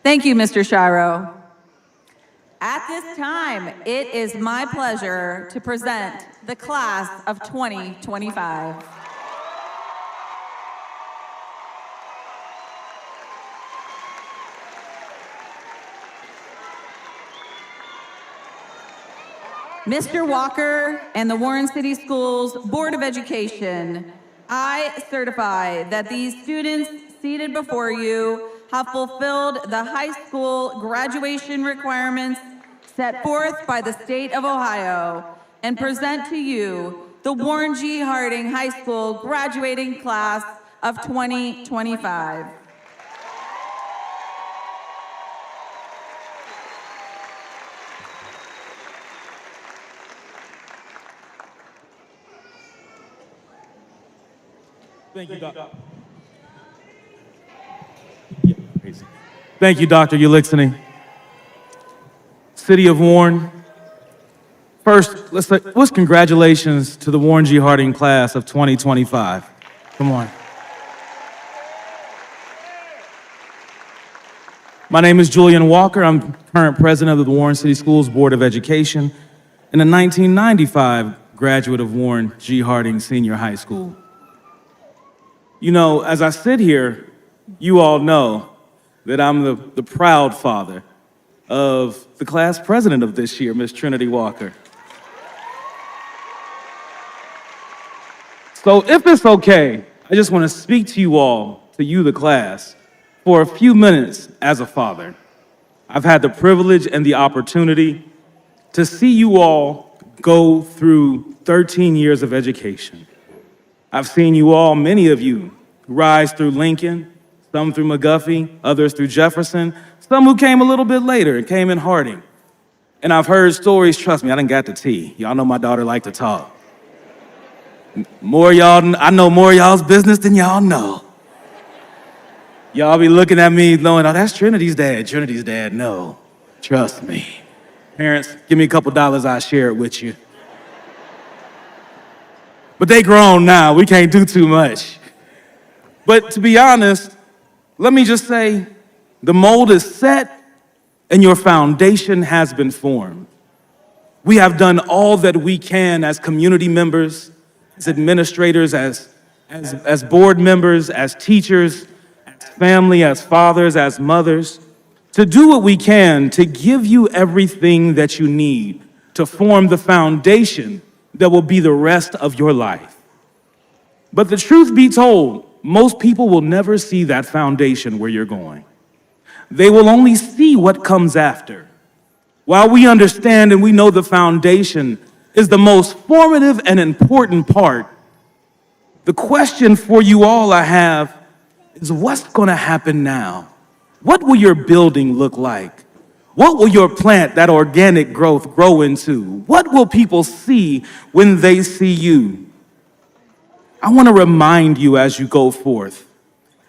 Thank you, Mr. Shiro. At this time, it is my pleasure to present the class of 2025. Mr. Walker and the Warren City Schools Board of Education, I certify that these students seated before you have fulfilled the high school graduation requirements set forth by the state of Ohio and present to you the Warren G. Harding High School graduating class of 2025. Thank you, Doctor. Thank you, Dr. Ulysses. City of Warren, First, let's congratulations to the Warren G. Harding class of 2025. Come on. My name is Julian Walker. I'm current president of the Warren City Schools Board of Education and a 1995 graduate of Warren G. Harding Senior High School. You know, as I sit here, you all know that I'm the proud father of the class president of this year, Miss Trinity Walker. So if it's okay, I just want to speak to you all, to you, the class, for a few minutes as a father. I've had the privilege and the opportunity to see you all go through 13 years of education. I've seen you all, many of you, rise through Lincoln, some through McGuffey, others through Jefferson, some who came a little bit later and came in Harding. And I've heard stories, trust me, I done got the tea. Y'all know my daughter like to talk. I know more of y'all's business than y'all know. Y'all be looking at me knowing, oh, that's Trinity's dad. Trinity's dad, no, trust me. Parents, give me a couple dollars, I'll share it with you. But they grown now, we can't do too much. But to be honest, let me just say, the mold is set and your foundation has been formed. We have done all that we can as community members, as administrators, as board members, as teachers, as family, as fathers, as mothers, to do what we can to give you everything that you need to form the foundation that will be the rest of your life. But the truth be told, most people will never see that foundation where you're going. They will only see what comes after. While we understand and we know the foundation is the most formative and important part, the question for you all I have is, what's gonna happen now? What will your building look like? What will your plant, that organic growth, grow into? What will people see when they see you? I want to remind you as you go forth,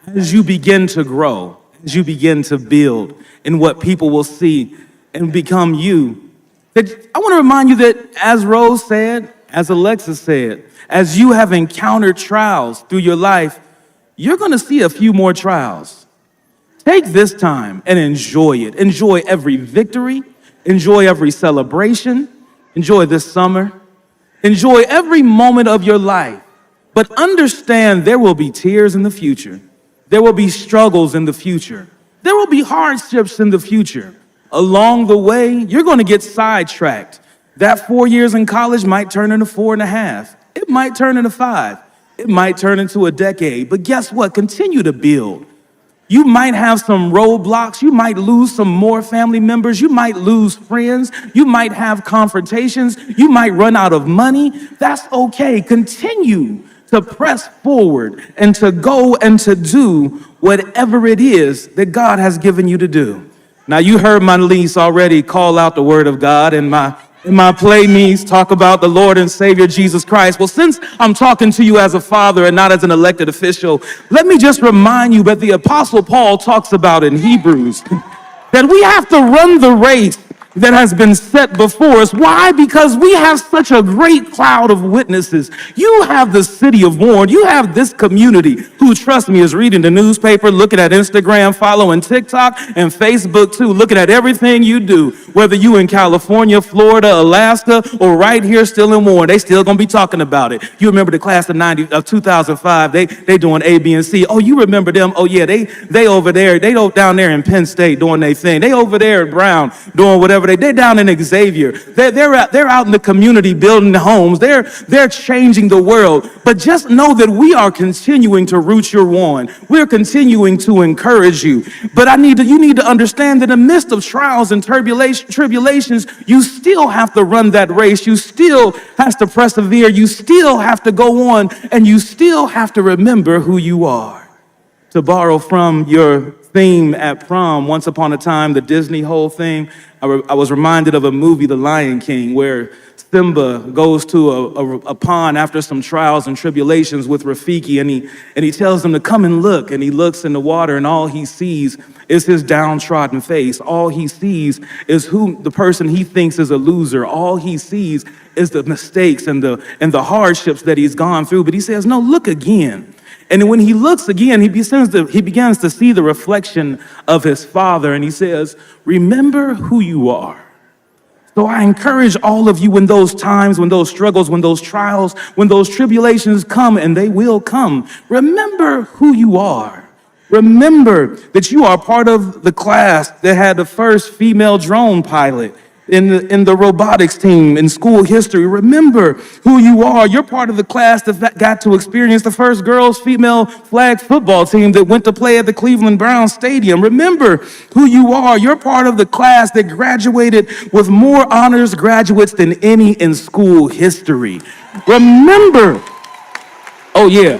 as you begin to grow, as you begin to build in what people will see and become you, that I want to remind you that, as Rose said, as Alexa said, as you have encountered trials through your life, you're going to see a few more trials. Take this time and enjoy it. Enjoy every victory. Enjoy every celebration. Enjoy this summer. Enjoy every moment of your life. But understand there will be tears in the future. There will be struggles in the future. There will be hardships in the future. Along the way, you're going to get sidetracked. That 4 years in college might turn into 4.5. It might turn into 5. It might turn into a decade. But guess what? Continue to build. You might have some roadblocks. You might lose some more family members. You might lose friends. You might have confrontations. You might run out of money. That's okay. Continue to press forward and to go and to do whatever it is that God has given you to do. Now, you heard my niece already call out the word of God, and my play niece talk about the Lord and Savior Jesus Christ. Well, since I'm talking to you as a father and not as an elected official, let me just remind you that the Apostle Paul talks about in Hebrews that we have to run the race that has been set before us. Why? Because we have such a great cloud of witnesses. You have the city of Warren. You have this community who, trust me, is reading the newspaper, looking at Instagram, following TikTok and Facebook too, looking at everything you do, whether you in California, Florida, Alaska, or right here still in Warren. They still gonna be talking about it. You remember the class of 2005, they doing A, B, and C. Oh, you remember them? Oh yeah, they over there, they down there in Penn State doing their thing. They over there at Brown doing whatever they're down in Xavier. They're out in the community building the homes. They're changing the world. But just know that we are continuing to root your Warren. We're continuing to encourage you. But you need to understand that in the midst of trials and tribulations, you still have to run that race. You still have to persevere. You still have to go on, and you still have to remember who you are. To borrow from your theme at prom, once upon a time, the Disney whole thing, I was reminded of a movie, The Lion King, where Simba goes to a pond after some trials and tribulations with Rafiki, and he tells him to come and look, and he looks in the water, and all he sees is his downtrodden face. All he sees is the person he thinks is a loser. All he sees is the mistakes and the hardships that he's gone through. But he says, no, look again. And when he looks again, he begins to see the reflection of his father, and he says, remember who you are. So I encourage all of you, when those times, when those struggles, when those trials, when those tribulations come, and they will come, remember who you are. Remember that you are part of the class that had the first female drone pilot in the robotics team in school history. Remember who you are. You're part of the class that got to experience the first girls' female flag football team that went to play at the Cleveland Browns Stadium. Remember who you are. You're part of the class that graduated with more honors graduates than any in school history. Remember, oh yeah.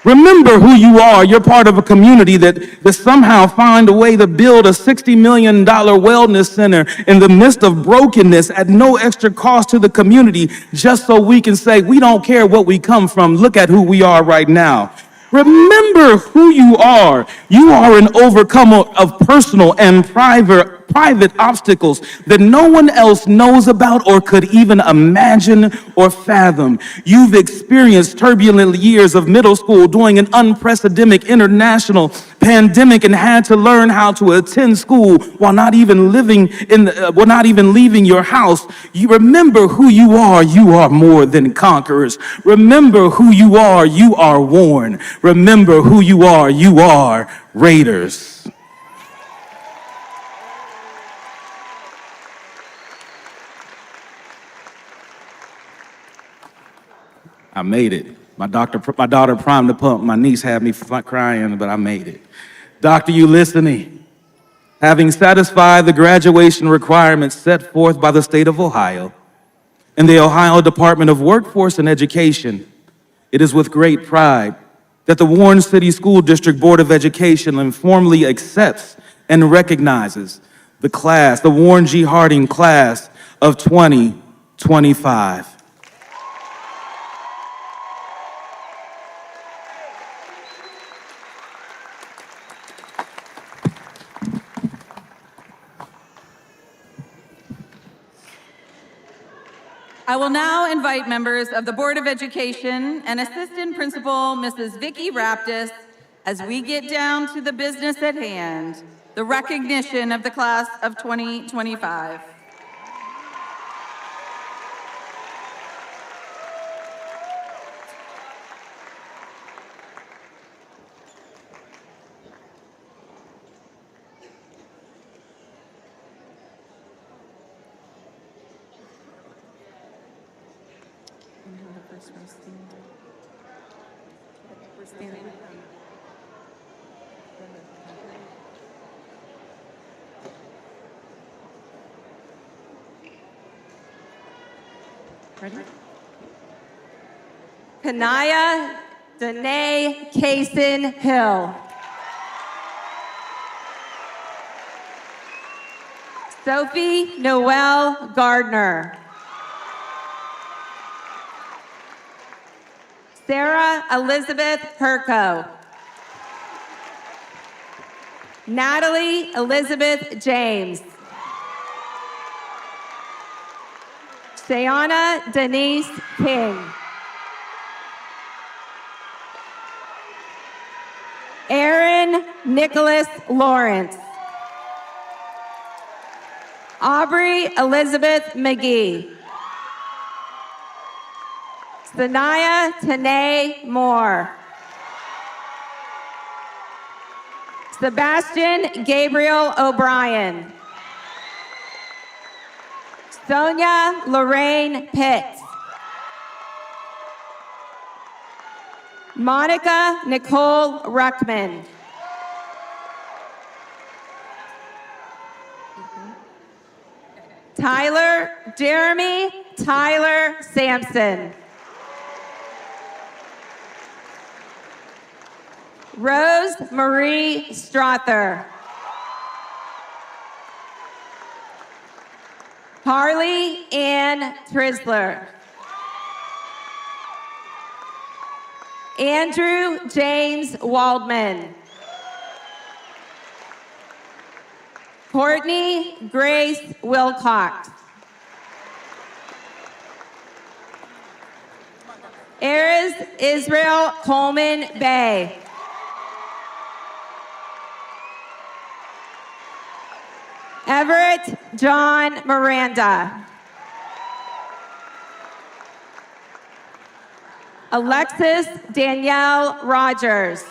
Remember who you are. You're part of a community that somehow find a way to build a $60 million wellness center in the midst of brokenness at no extra cost to the community, just so we can say, we don't care what we come from. Look at who we are right now. Remember who you are. You are an overcomer of personal and private obstacles that no one else knows about or could even imagine or fathom. You've experienced turbulent years of middle school during an unprecedented international pandemic and had to learn how to attend school while not even leaving your house. You remember who you are. You are more than conquerors. Remember who you are. You are worn. Remember who you are. You are Raiders. I made it. My daughter primed the pump. My niece had me crying, but I made it. Doctor, you listening? Having satisfied the graduation requirements set forth by the state of Ohio and the Ohio Department of Workforce and Education, it is with great pride that the Warren City School District Board of Education informally accepts and recognizes the Warren G. Harding class of 2025. I will now invite members of the Board of Education and Assistant Principal Mrs. Vicki Raptis as we get down to the business at hand, the recognition of the class of 2025. Ready? Kanaya Danae Kaysen Hill. Sophie Noelle Gardner. Sarah Elizabeth Herco. Natalie Elizabeth James. Shayana Denise King. Aaron Nicholas Lawrence. Aubrey Elizabeth McGee. Sanaya Tanae Moore. Sebastian Gabriel O'Brien. Sonia Lorraine Pitts. Monica Nicole Ruckman. Jeremy Tyler Sampson. Rose Marie Strother. Harley Ann Trisler. Andrew James Waldman. Courtney Grace Wilcox. Aris Israel Coleman Bay. Everett John Miranda. Alexis Danielle Rogers.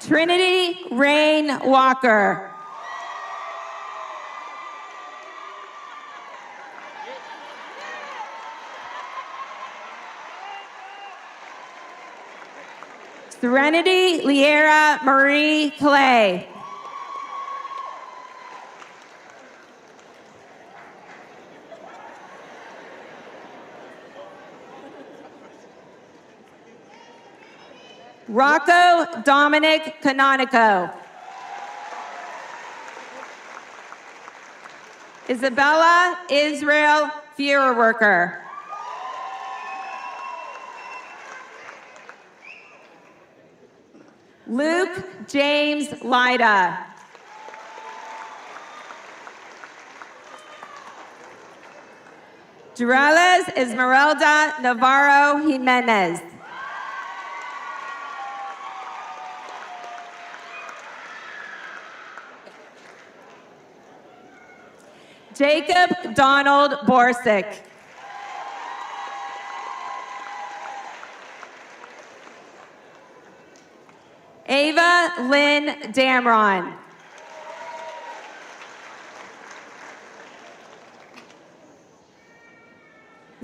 Trinity Rain Walker. Serenity Liera Marie Clay. Rocco Dominic Canonico. Isabella Israel Feuerwerker. Luke James Lyda. Durales Esmeralda Navarro Jimenez. Jacob Donald Borsick. Ava Lynn Damron.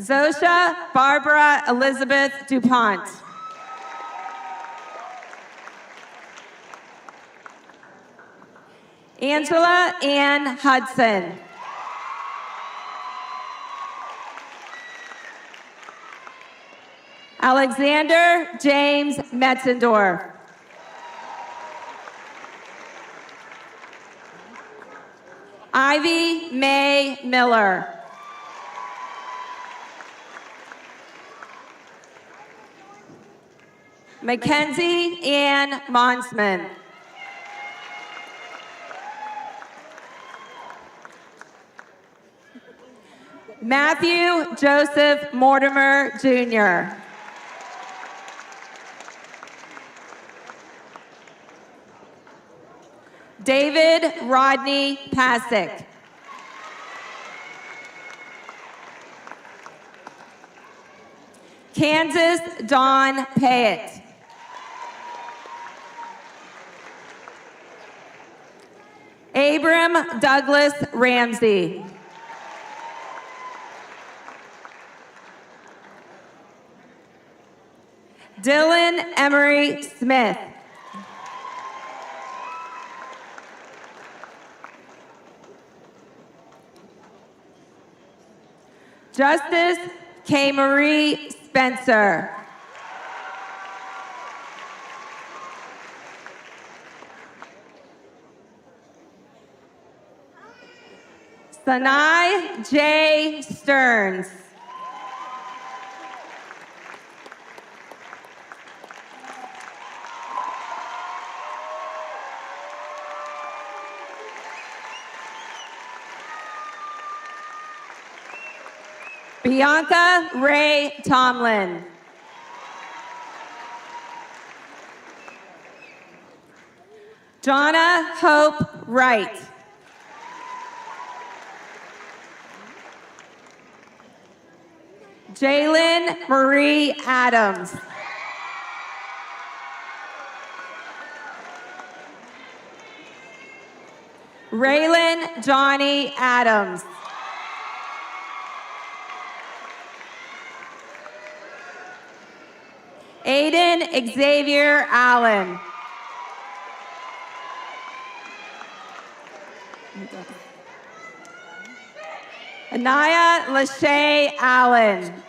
Zosha Barbara Elizabeth DuPont. Angela Ann Hudson. Alexander James Metzendorf. Ivy Mae Miller. Mackenzie Ann Monsman. Matthew Joseph Mortimer, Jr. David Rodney Pasick. Kansas Dawn Payette. Abram Douglas Ramsey. Dylan Emery Smith. Justice K. Marie Spencer. Sanai J. Stearns. Bianca Ray Tomlin. Jonna Hope Wright. Jalen Marie Adams. Raylan Johnny Adams. Aiden Xavier Allen. Anaya Lachey Allen.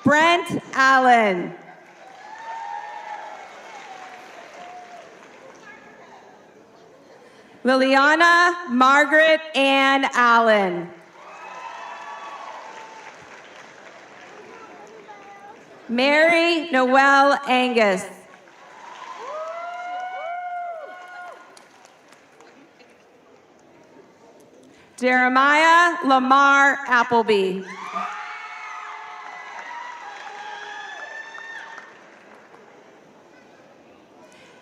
Brent Allen. Liliana Margaret Ann Allen. Mary Noel Angus. Jeremiah Lamar Appleby.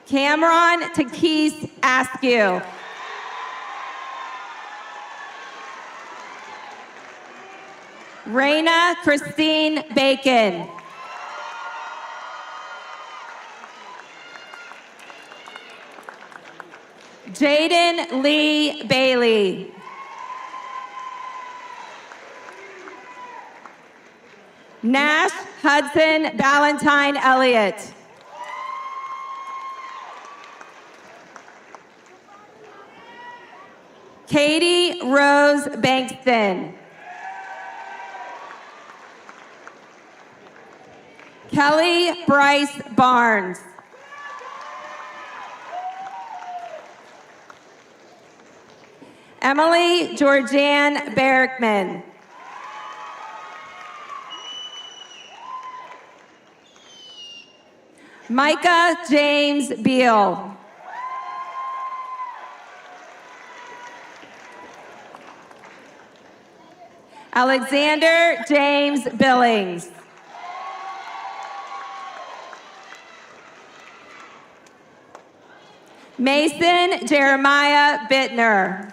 Cameron Takis Askew. Raina Christine Bacon. Jaden Lee Bailey. Nash Hudson Ballantyne Elliott. Katie Rose Bankston. Kelly Bryce Barnes. Emily Georgianne Berrickman. Micah James Beal. Alexander James Billings. Mason Jeremiah Bittner.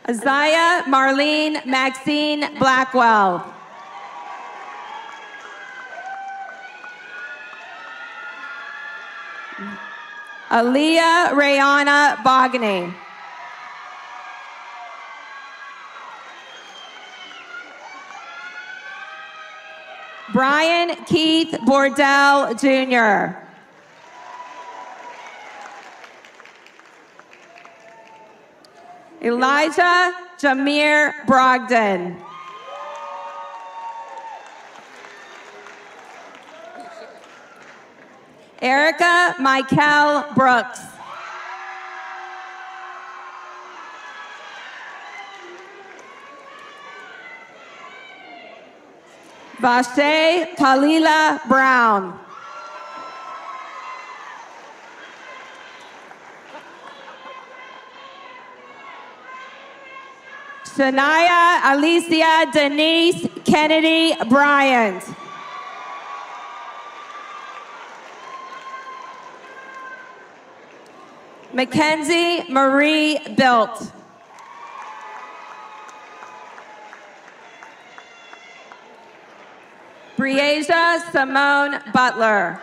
Isaiah Marlene Maxine Blackwell. Aaliyah Rayana Bogany. Brian Keith Bordell Jr. Elijah Jameer Brogdon. Erica Michael Brooks. Vashay Kalila Brown. Shania Alicia Denise Kennedy Bryant. Mackenzie Marie Bilt. Breasia Simone Butler.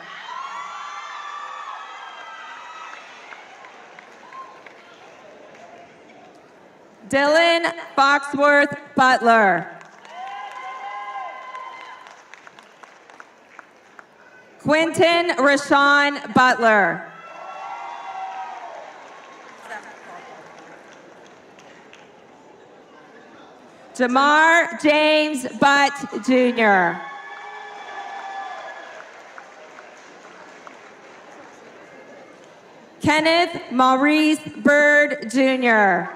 Dylan Foxworth Butler. Quentin Rashawn Butler. Jamar James Butt Jr. Kenneth Maurice Bird Jr.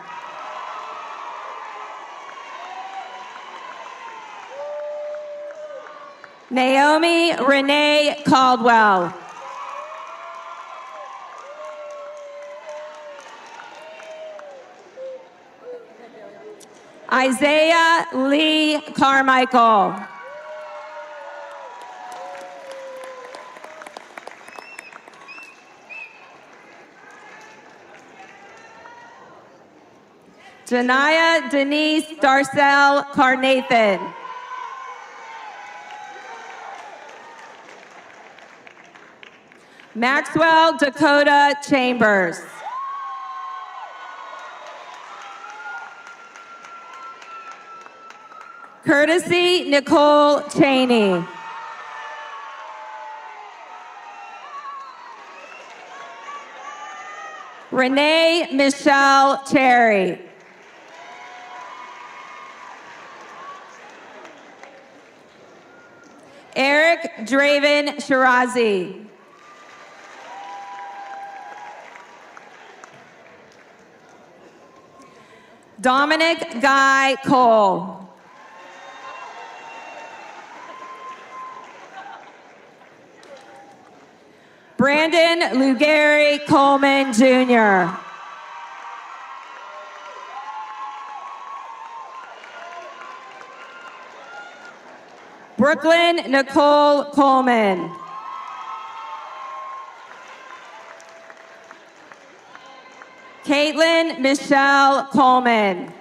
Naomi Renee Caldwell. Isaiah Lee Carmichael. Janaya Denise Darcel Carnathan. Maxwell Dakota Chambers. Courtesy Nicole Cheney. Renee Michelle Cherry. Eric Draven Shirazi. Dominic Guy Cole. Brandon Lugari Coleman Jr. Brooklyn Nicole Coleman. Caitlin Michelle Coleman.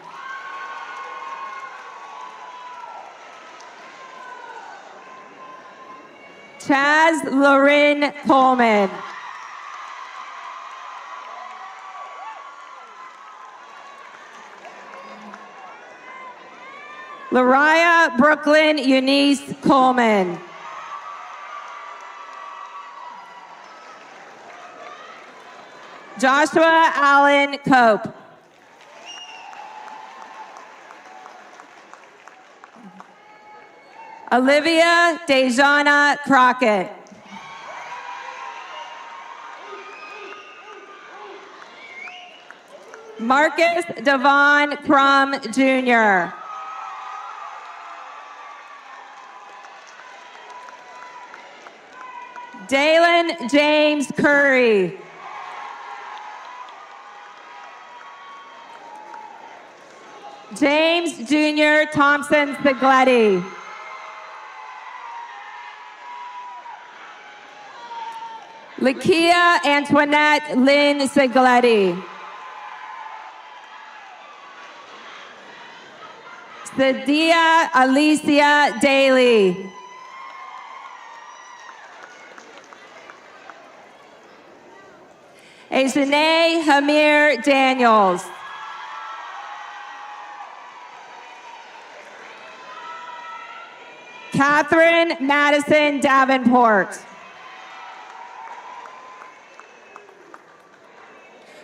Chaz Lorin Coleman. Lariah Brooklyn Eunice Coleman. Joshua Allen Cope. Olivia Dejana Crockett. Marcus Devon Crum Jr. Dalen James Curry. James Jr. Thompson Sigletti. Lakia Antoinette Lynn Sigletti. Sadia Alicia Daly. Ajane Hamir Daniels. Catherine Madison Davenport.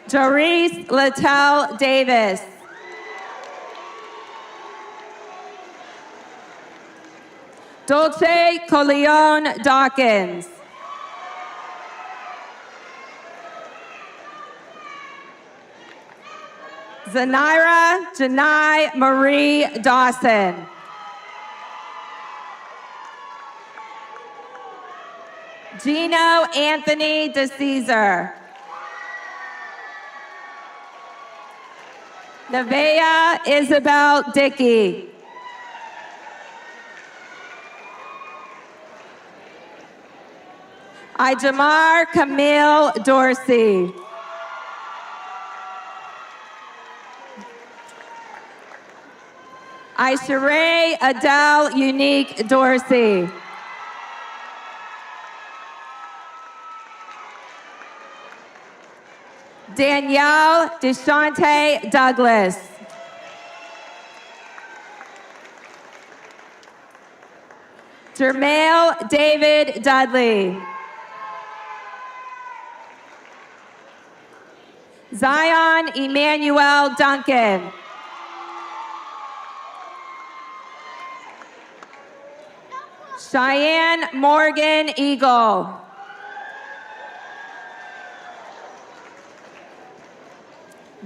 Jarice Littell Davis. Dolce Coleon Dawkins. Zanira Janai Marie Dawson. Gino Anthony DeCesar. Nevaeh Isabel Dickey. Ijamar Camille Dorsey. Aishareh Adele Unique Dorsey. Danielle Deshante Douglas. Jermail David Dudley. Zion Emmanuel Duncan. Cheyenne Morgan Eagle.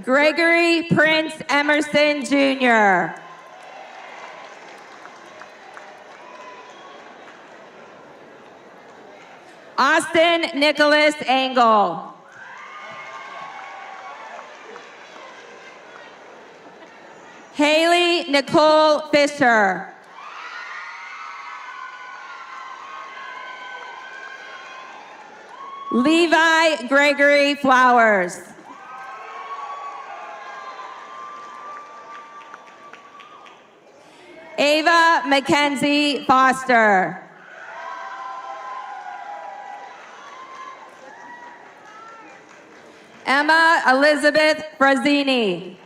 Gregory Prince Emerson Jr. Austin Nicholas Engel. Haley Nicole Fisher. Levi Gregory Flowers. Ava Mackenzie Foster. Emma Elizabeth Frazzini.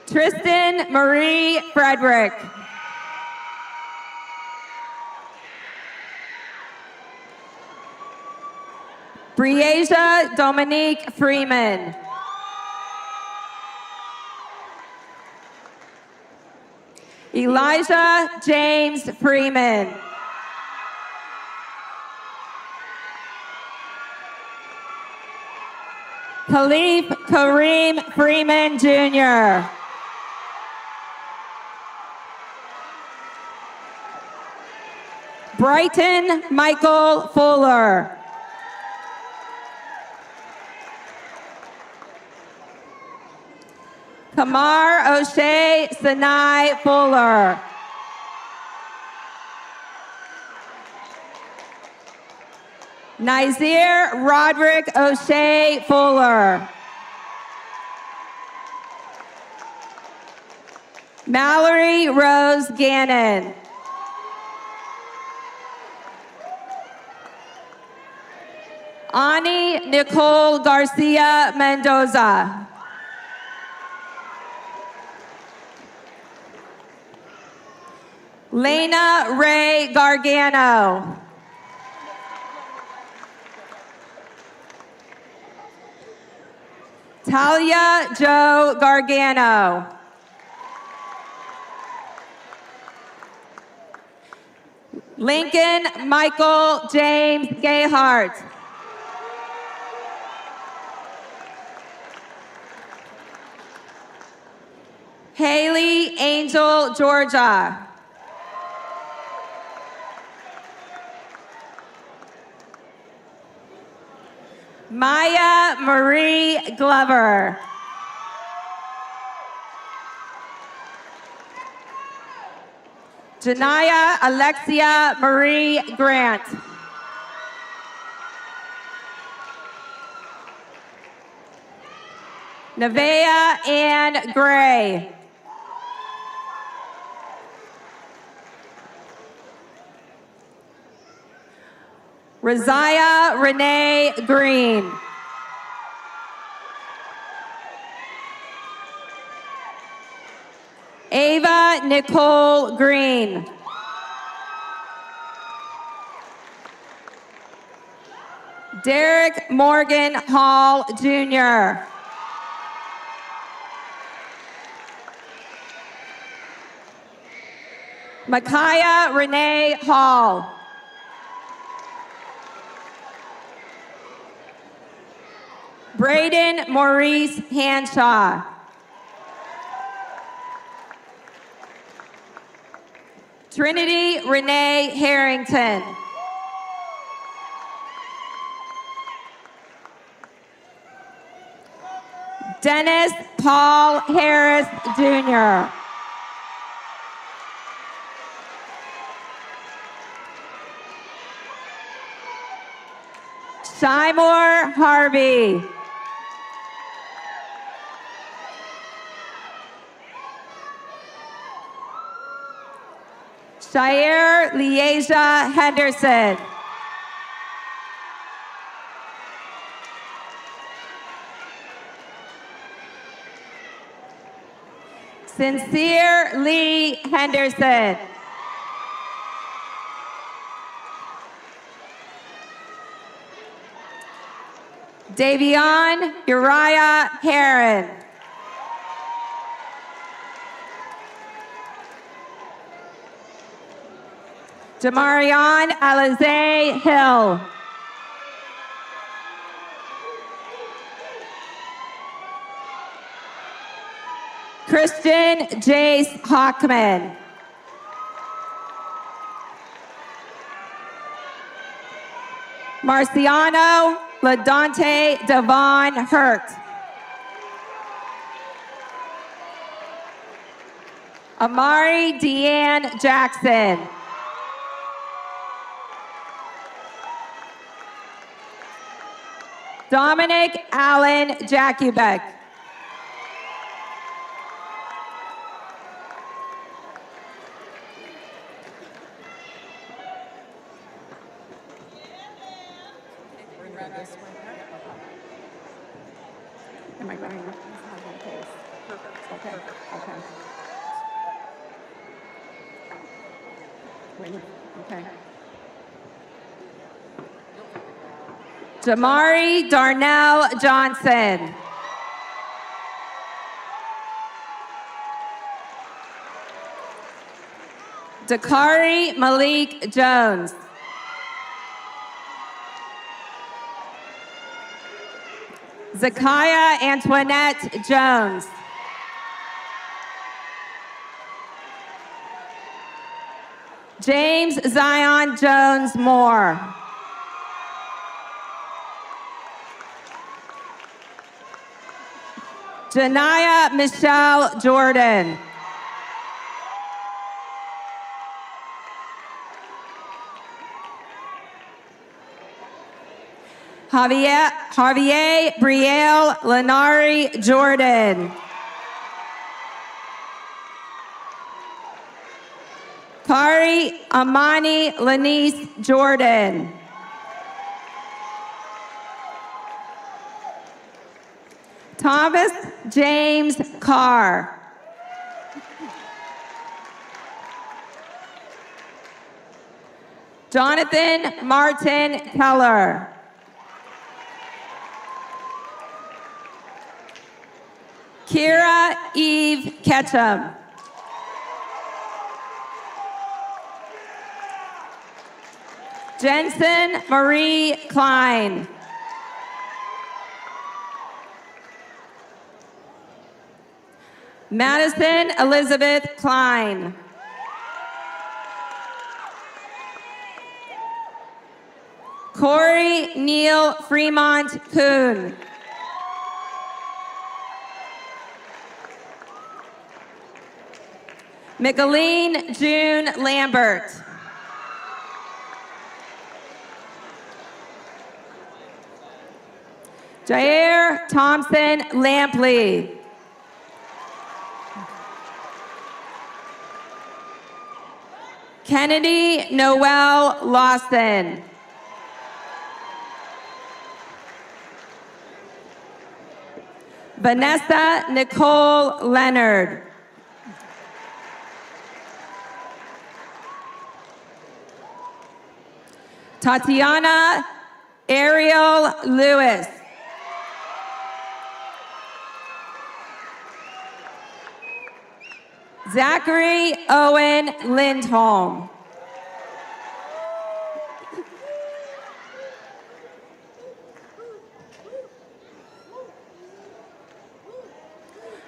Tristan Marie Frederick. Briasia Dominique Freeman. Elijah James Freeman. Khalif Kareem Freeman Jr. Brighton Michael Fuller. Kamar O'Shea Sinai Fuller. Nazir Roderick O'Shea Fuller. Mallory Rose Gannon. Ani Nicole Garcia Mendoza. Lena Ray Gargano. Talia Joe Gargano. Lincoln Michael James Gayhart. Haley Angel Georgia. Maya Marie Glover. Janaya Alexia Marie Grant. Nevaeh Ann Gray. Razia Renee Green. Ava Nicole Green. Derek Morgan Hall Jr. Micaiah Renee Hall. Braden Maurice Hanshaw. Trinity Renee Harrington. Dennis Paul Harris Jr. Shymore Harvey. Shair Lieja Henderson. Sincere Lee Henderson. Davion Uriah Heron. Demarion Alize Hill. Christian Jace Hockman. Marciano LaDonte Devon Hurt. Amari Deanne Jackson. Dominic Allen Jakubek. Am I going? Perfect. Okay. Okay. Wait. Okay. Jamari Darnell Johnson. Dakari Malik Jones. Zakiah Antoinette Jones. James Zion Jones Moore. Janiyah Michelle Jordan. Javier Brielle Lenari Jordan. Kari Amani Lanice Jordan. Thomas James Carr. Jonathan Martin Keller. Kira Eve Ketchum. Jensen Marie Klein. Madison Elizabeth Klein. Corey Neil Fremont Kuhn. Micheline June Lambert. Jair Thompson Lampley. Kennedy Noel Lawson. Vanessa Nicole Leonard. Tatiana Ariel Lewis. Zachary Owen Lindholm.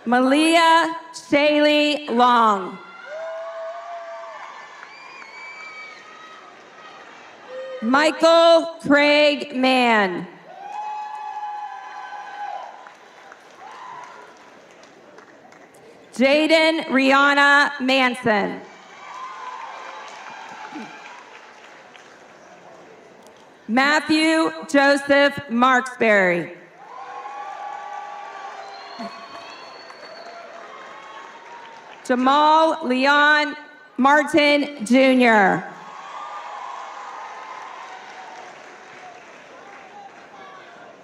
Malia Shaylee Long. Michael Craig Mann. Jaden Rihanna Manson. Matthew Joseph Marksberry. Jamal Leon Martin Jr.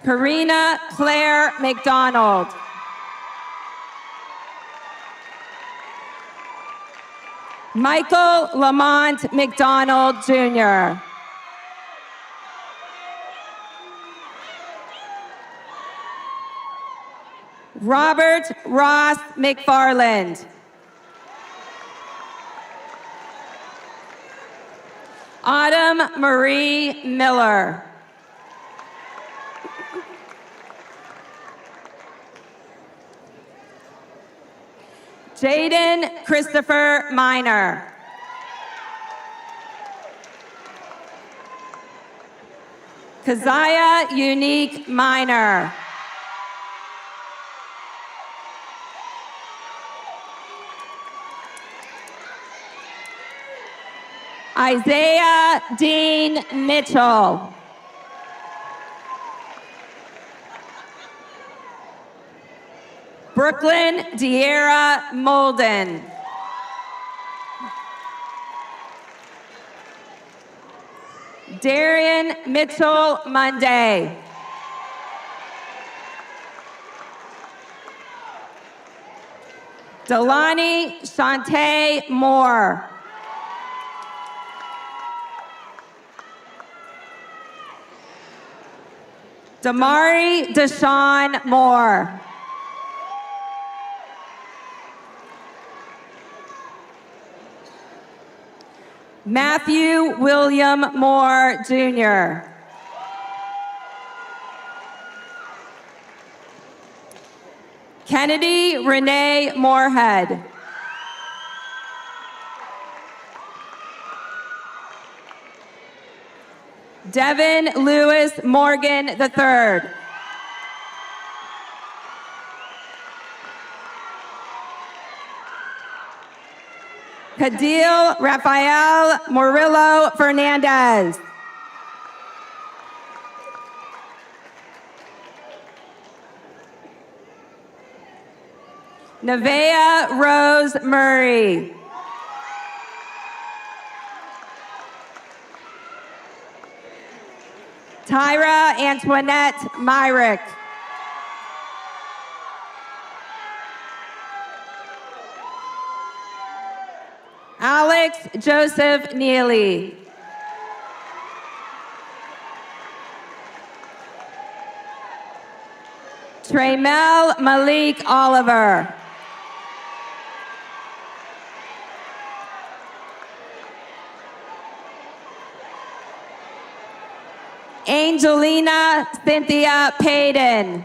Karina Claire McDonald. Michael Lamont McDonald Jr. Robert Ross McFarland. Autumn Marie Miller. Jaden Christopher Minor. Keziah Unique Minor. Isaiah Dean Mitchell. Brooklyn De'Ara Molden. Darian Mitchell Monday. Delani Shantae Moore. Damari Deshaun Moore. Matthew William Moore, Jr. Kennedy Renee Moorhead. Devin Lewis Morgan III. Cadil Rafael Murillo Fernandez. Nevaeh Rose Murray. Tyra Antoinette Myrick. Alex Joseph Neely. Traymel Malik Oliver. Angelina Cynthia Payton.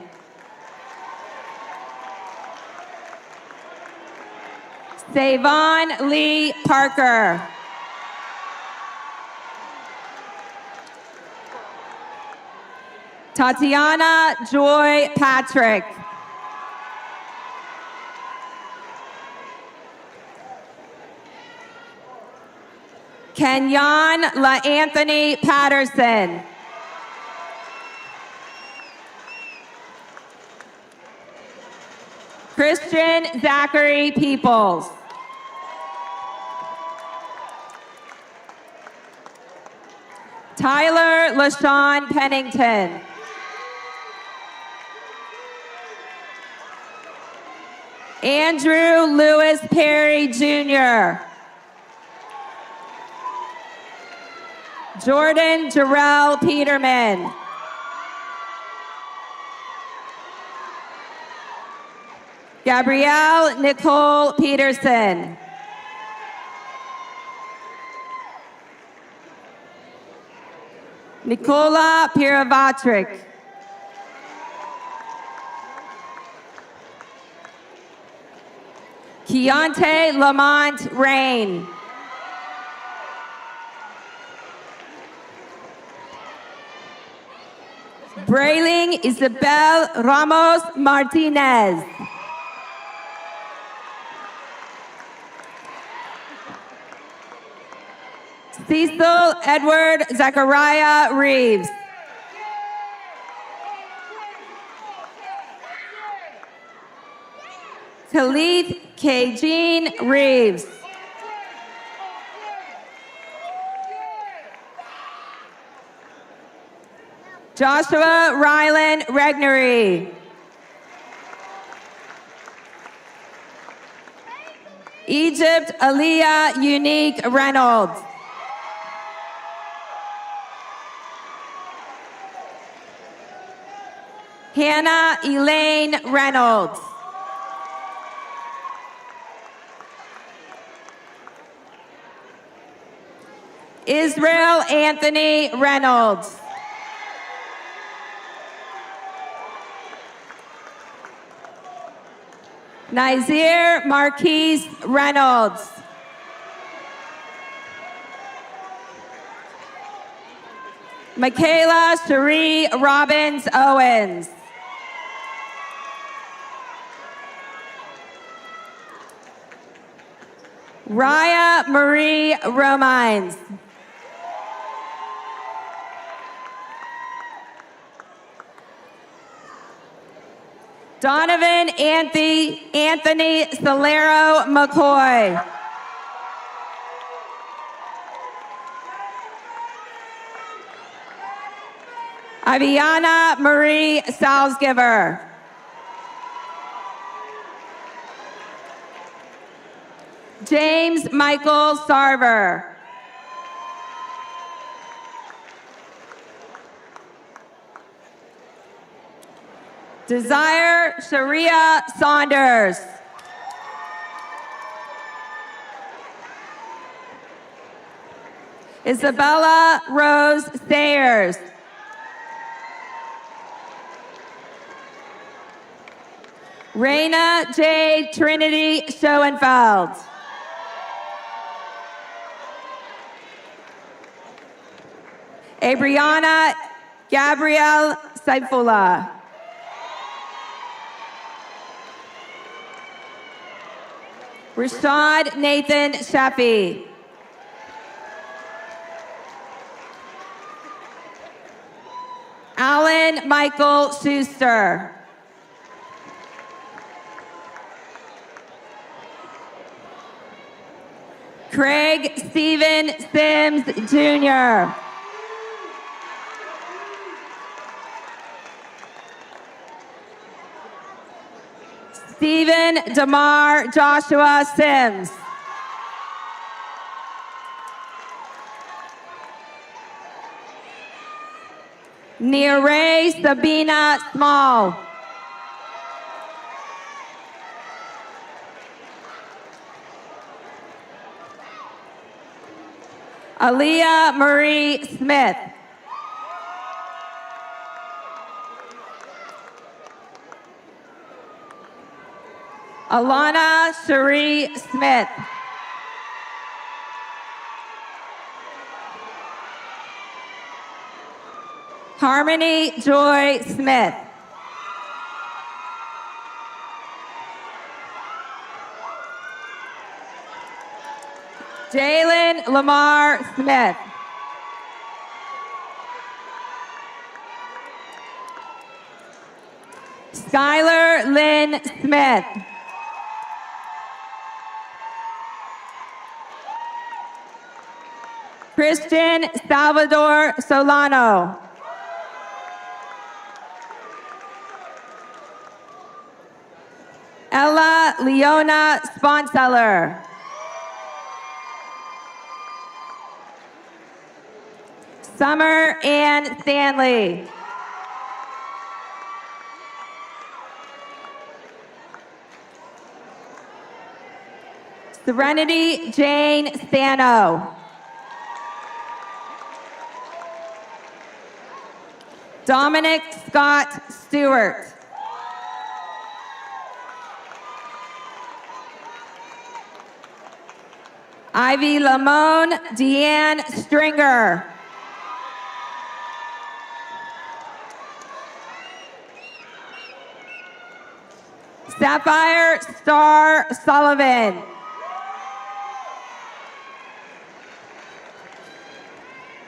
Savon Lee Parker. Tatiana Joy Patrick. Kenyon LaAnthony Patterson. Christian Zachary Peoples. Tyler LaShawn Pennington. Andrew Lewis Perry Jr. Jordan Jarrell Peterman. Gabrielle Nicole Peterson. Nicola Piravatric. Keontae Lamont Rain. Brayling Isabel Ramos Martinez. Cecil Edward Zachariah Reeves. Khalid K. Jean Reeves. Joshua Rylan Regnery. Egypt Aliyah Unique Reynolds. Hannah Elaine Reynolds. Israel Anthony Reynolds. Nazir Marquise Reynolds. Michaela Cherie Robbins Owens. Raya Marie Romines. Donovan Anthony Solero McCoy. Aviana Marie Salzgiver. James Michael Sarver. Desire Sharia Saunders. Isabella Rose Sayers. Raina J. Trinity Schoenfeld. Abriana Gabrielle Saifullah. Rashad Nathan Sheffy. Alan Michael Schuster. Craig Stephen Sims Jr. Stephen DeMar Joshua Sims. Nearay Sabina Small. Aaliyah Marie Smith. Alana Cherie Smith. Harmony Joy Smith. Jalen Lamar Smith. Skylar Lynn Smith. Christian Salvador Solano. Ella Leona Sponseller. Summer Ann Stanley. Serenity Jane Stano. Dominic Scott Stewart. Ivy Lamone Deanne Stringer. Sapphire Star Sullivan.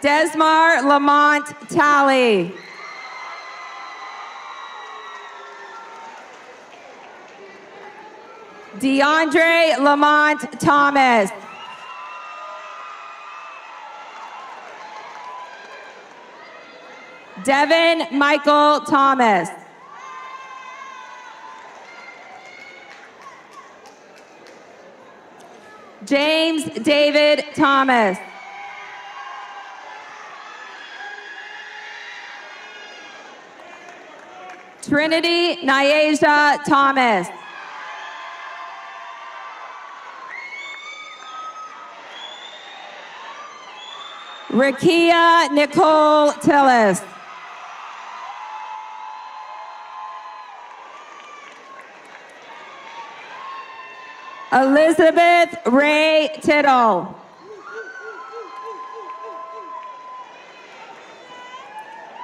Desmar Lamont Talley. DeAndre Lamont Thomas. Devin Michael Thomas. James David Thomas. Trinity Nyasia Thomas. Rakia Nicole Tillis. Elizabeth Ray Tittle.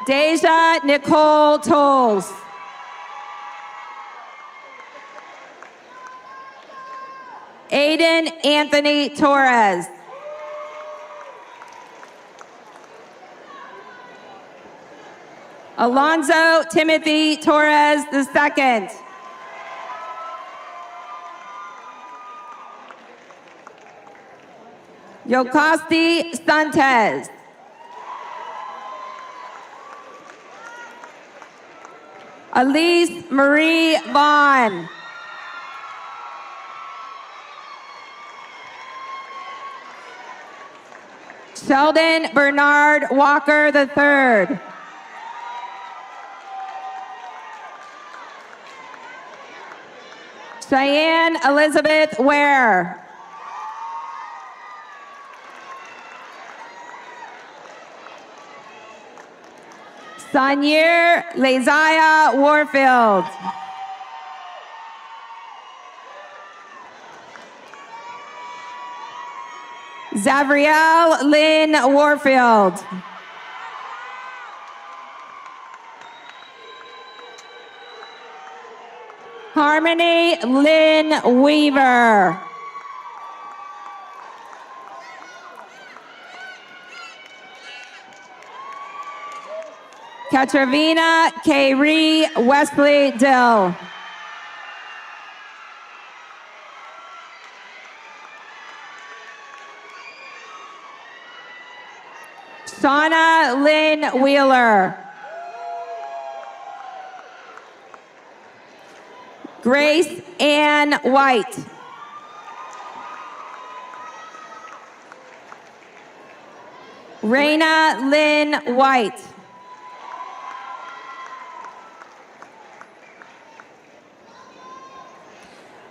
Deja Nicole Tolles. Aiden Anthony Torres. Alonzo Timothy Torres II. Yocosti Santes. Elise Marie Vaughn. Sheldon Bernard Walker III. Cheyenne Elizabeth Ware. Sanyir Leziah Warfield. Zavriel Lynn Warfield. Harmony Lynn Weaver. Katravina Kayri Wesley Dill. Shauna Lynn Wheeler. Grace Ann White. Raina Lynn White.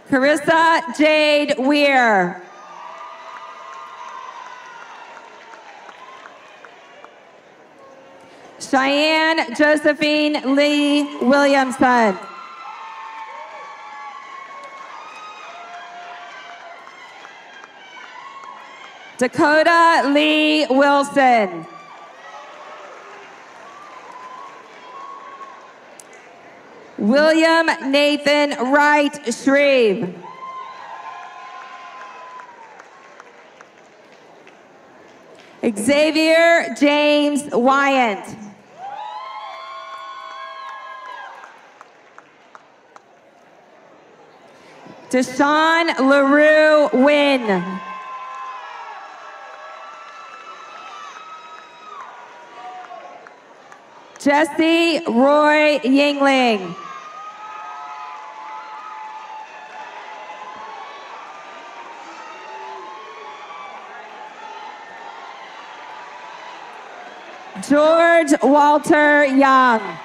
Carissa Jade Weir. Cheyenne Josephine Lee Williamson. Dakota Lee Wilson. William Nathan Wright Shreve. Xavier James Wyant. Deshaun LaRue Wynn. Jesse Roy Yingling. George Walter Young.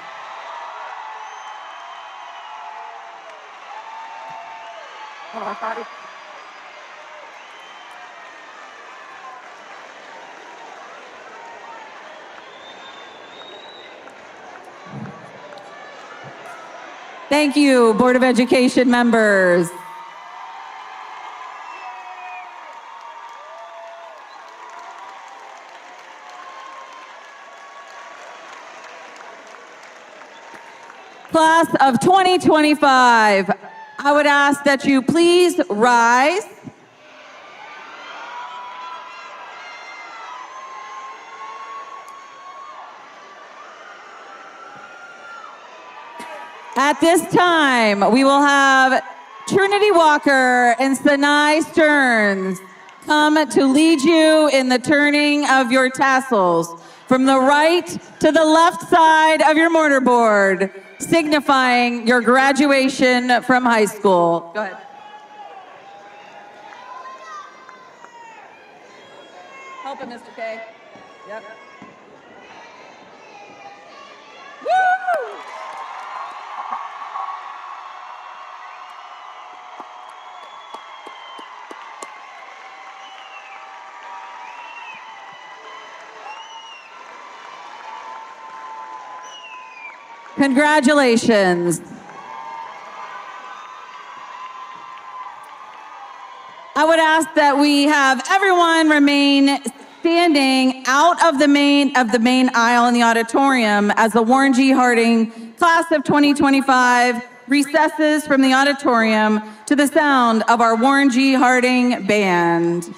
Thank you, Board of Education members. Class of 2025, I would ask that you please rise. At this time, we will have Trinity Walker and Sanai Stearns come to lead you in the turning of your tassels from the right to the left side of your mortarboard, signifying your graduation from high school. Go ahead. Help him, Mr. K. Yep. Woo! Congratulations. I would ask that we have everyone remain standing out of the main aisle in the auditorium as the Warren G. Harding Class of 2025 recesses from the auditorium to the sound of our Warren G. Harding Band.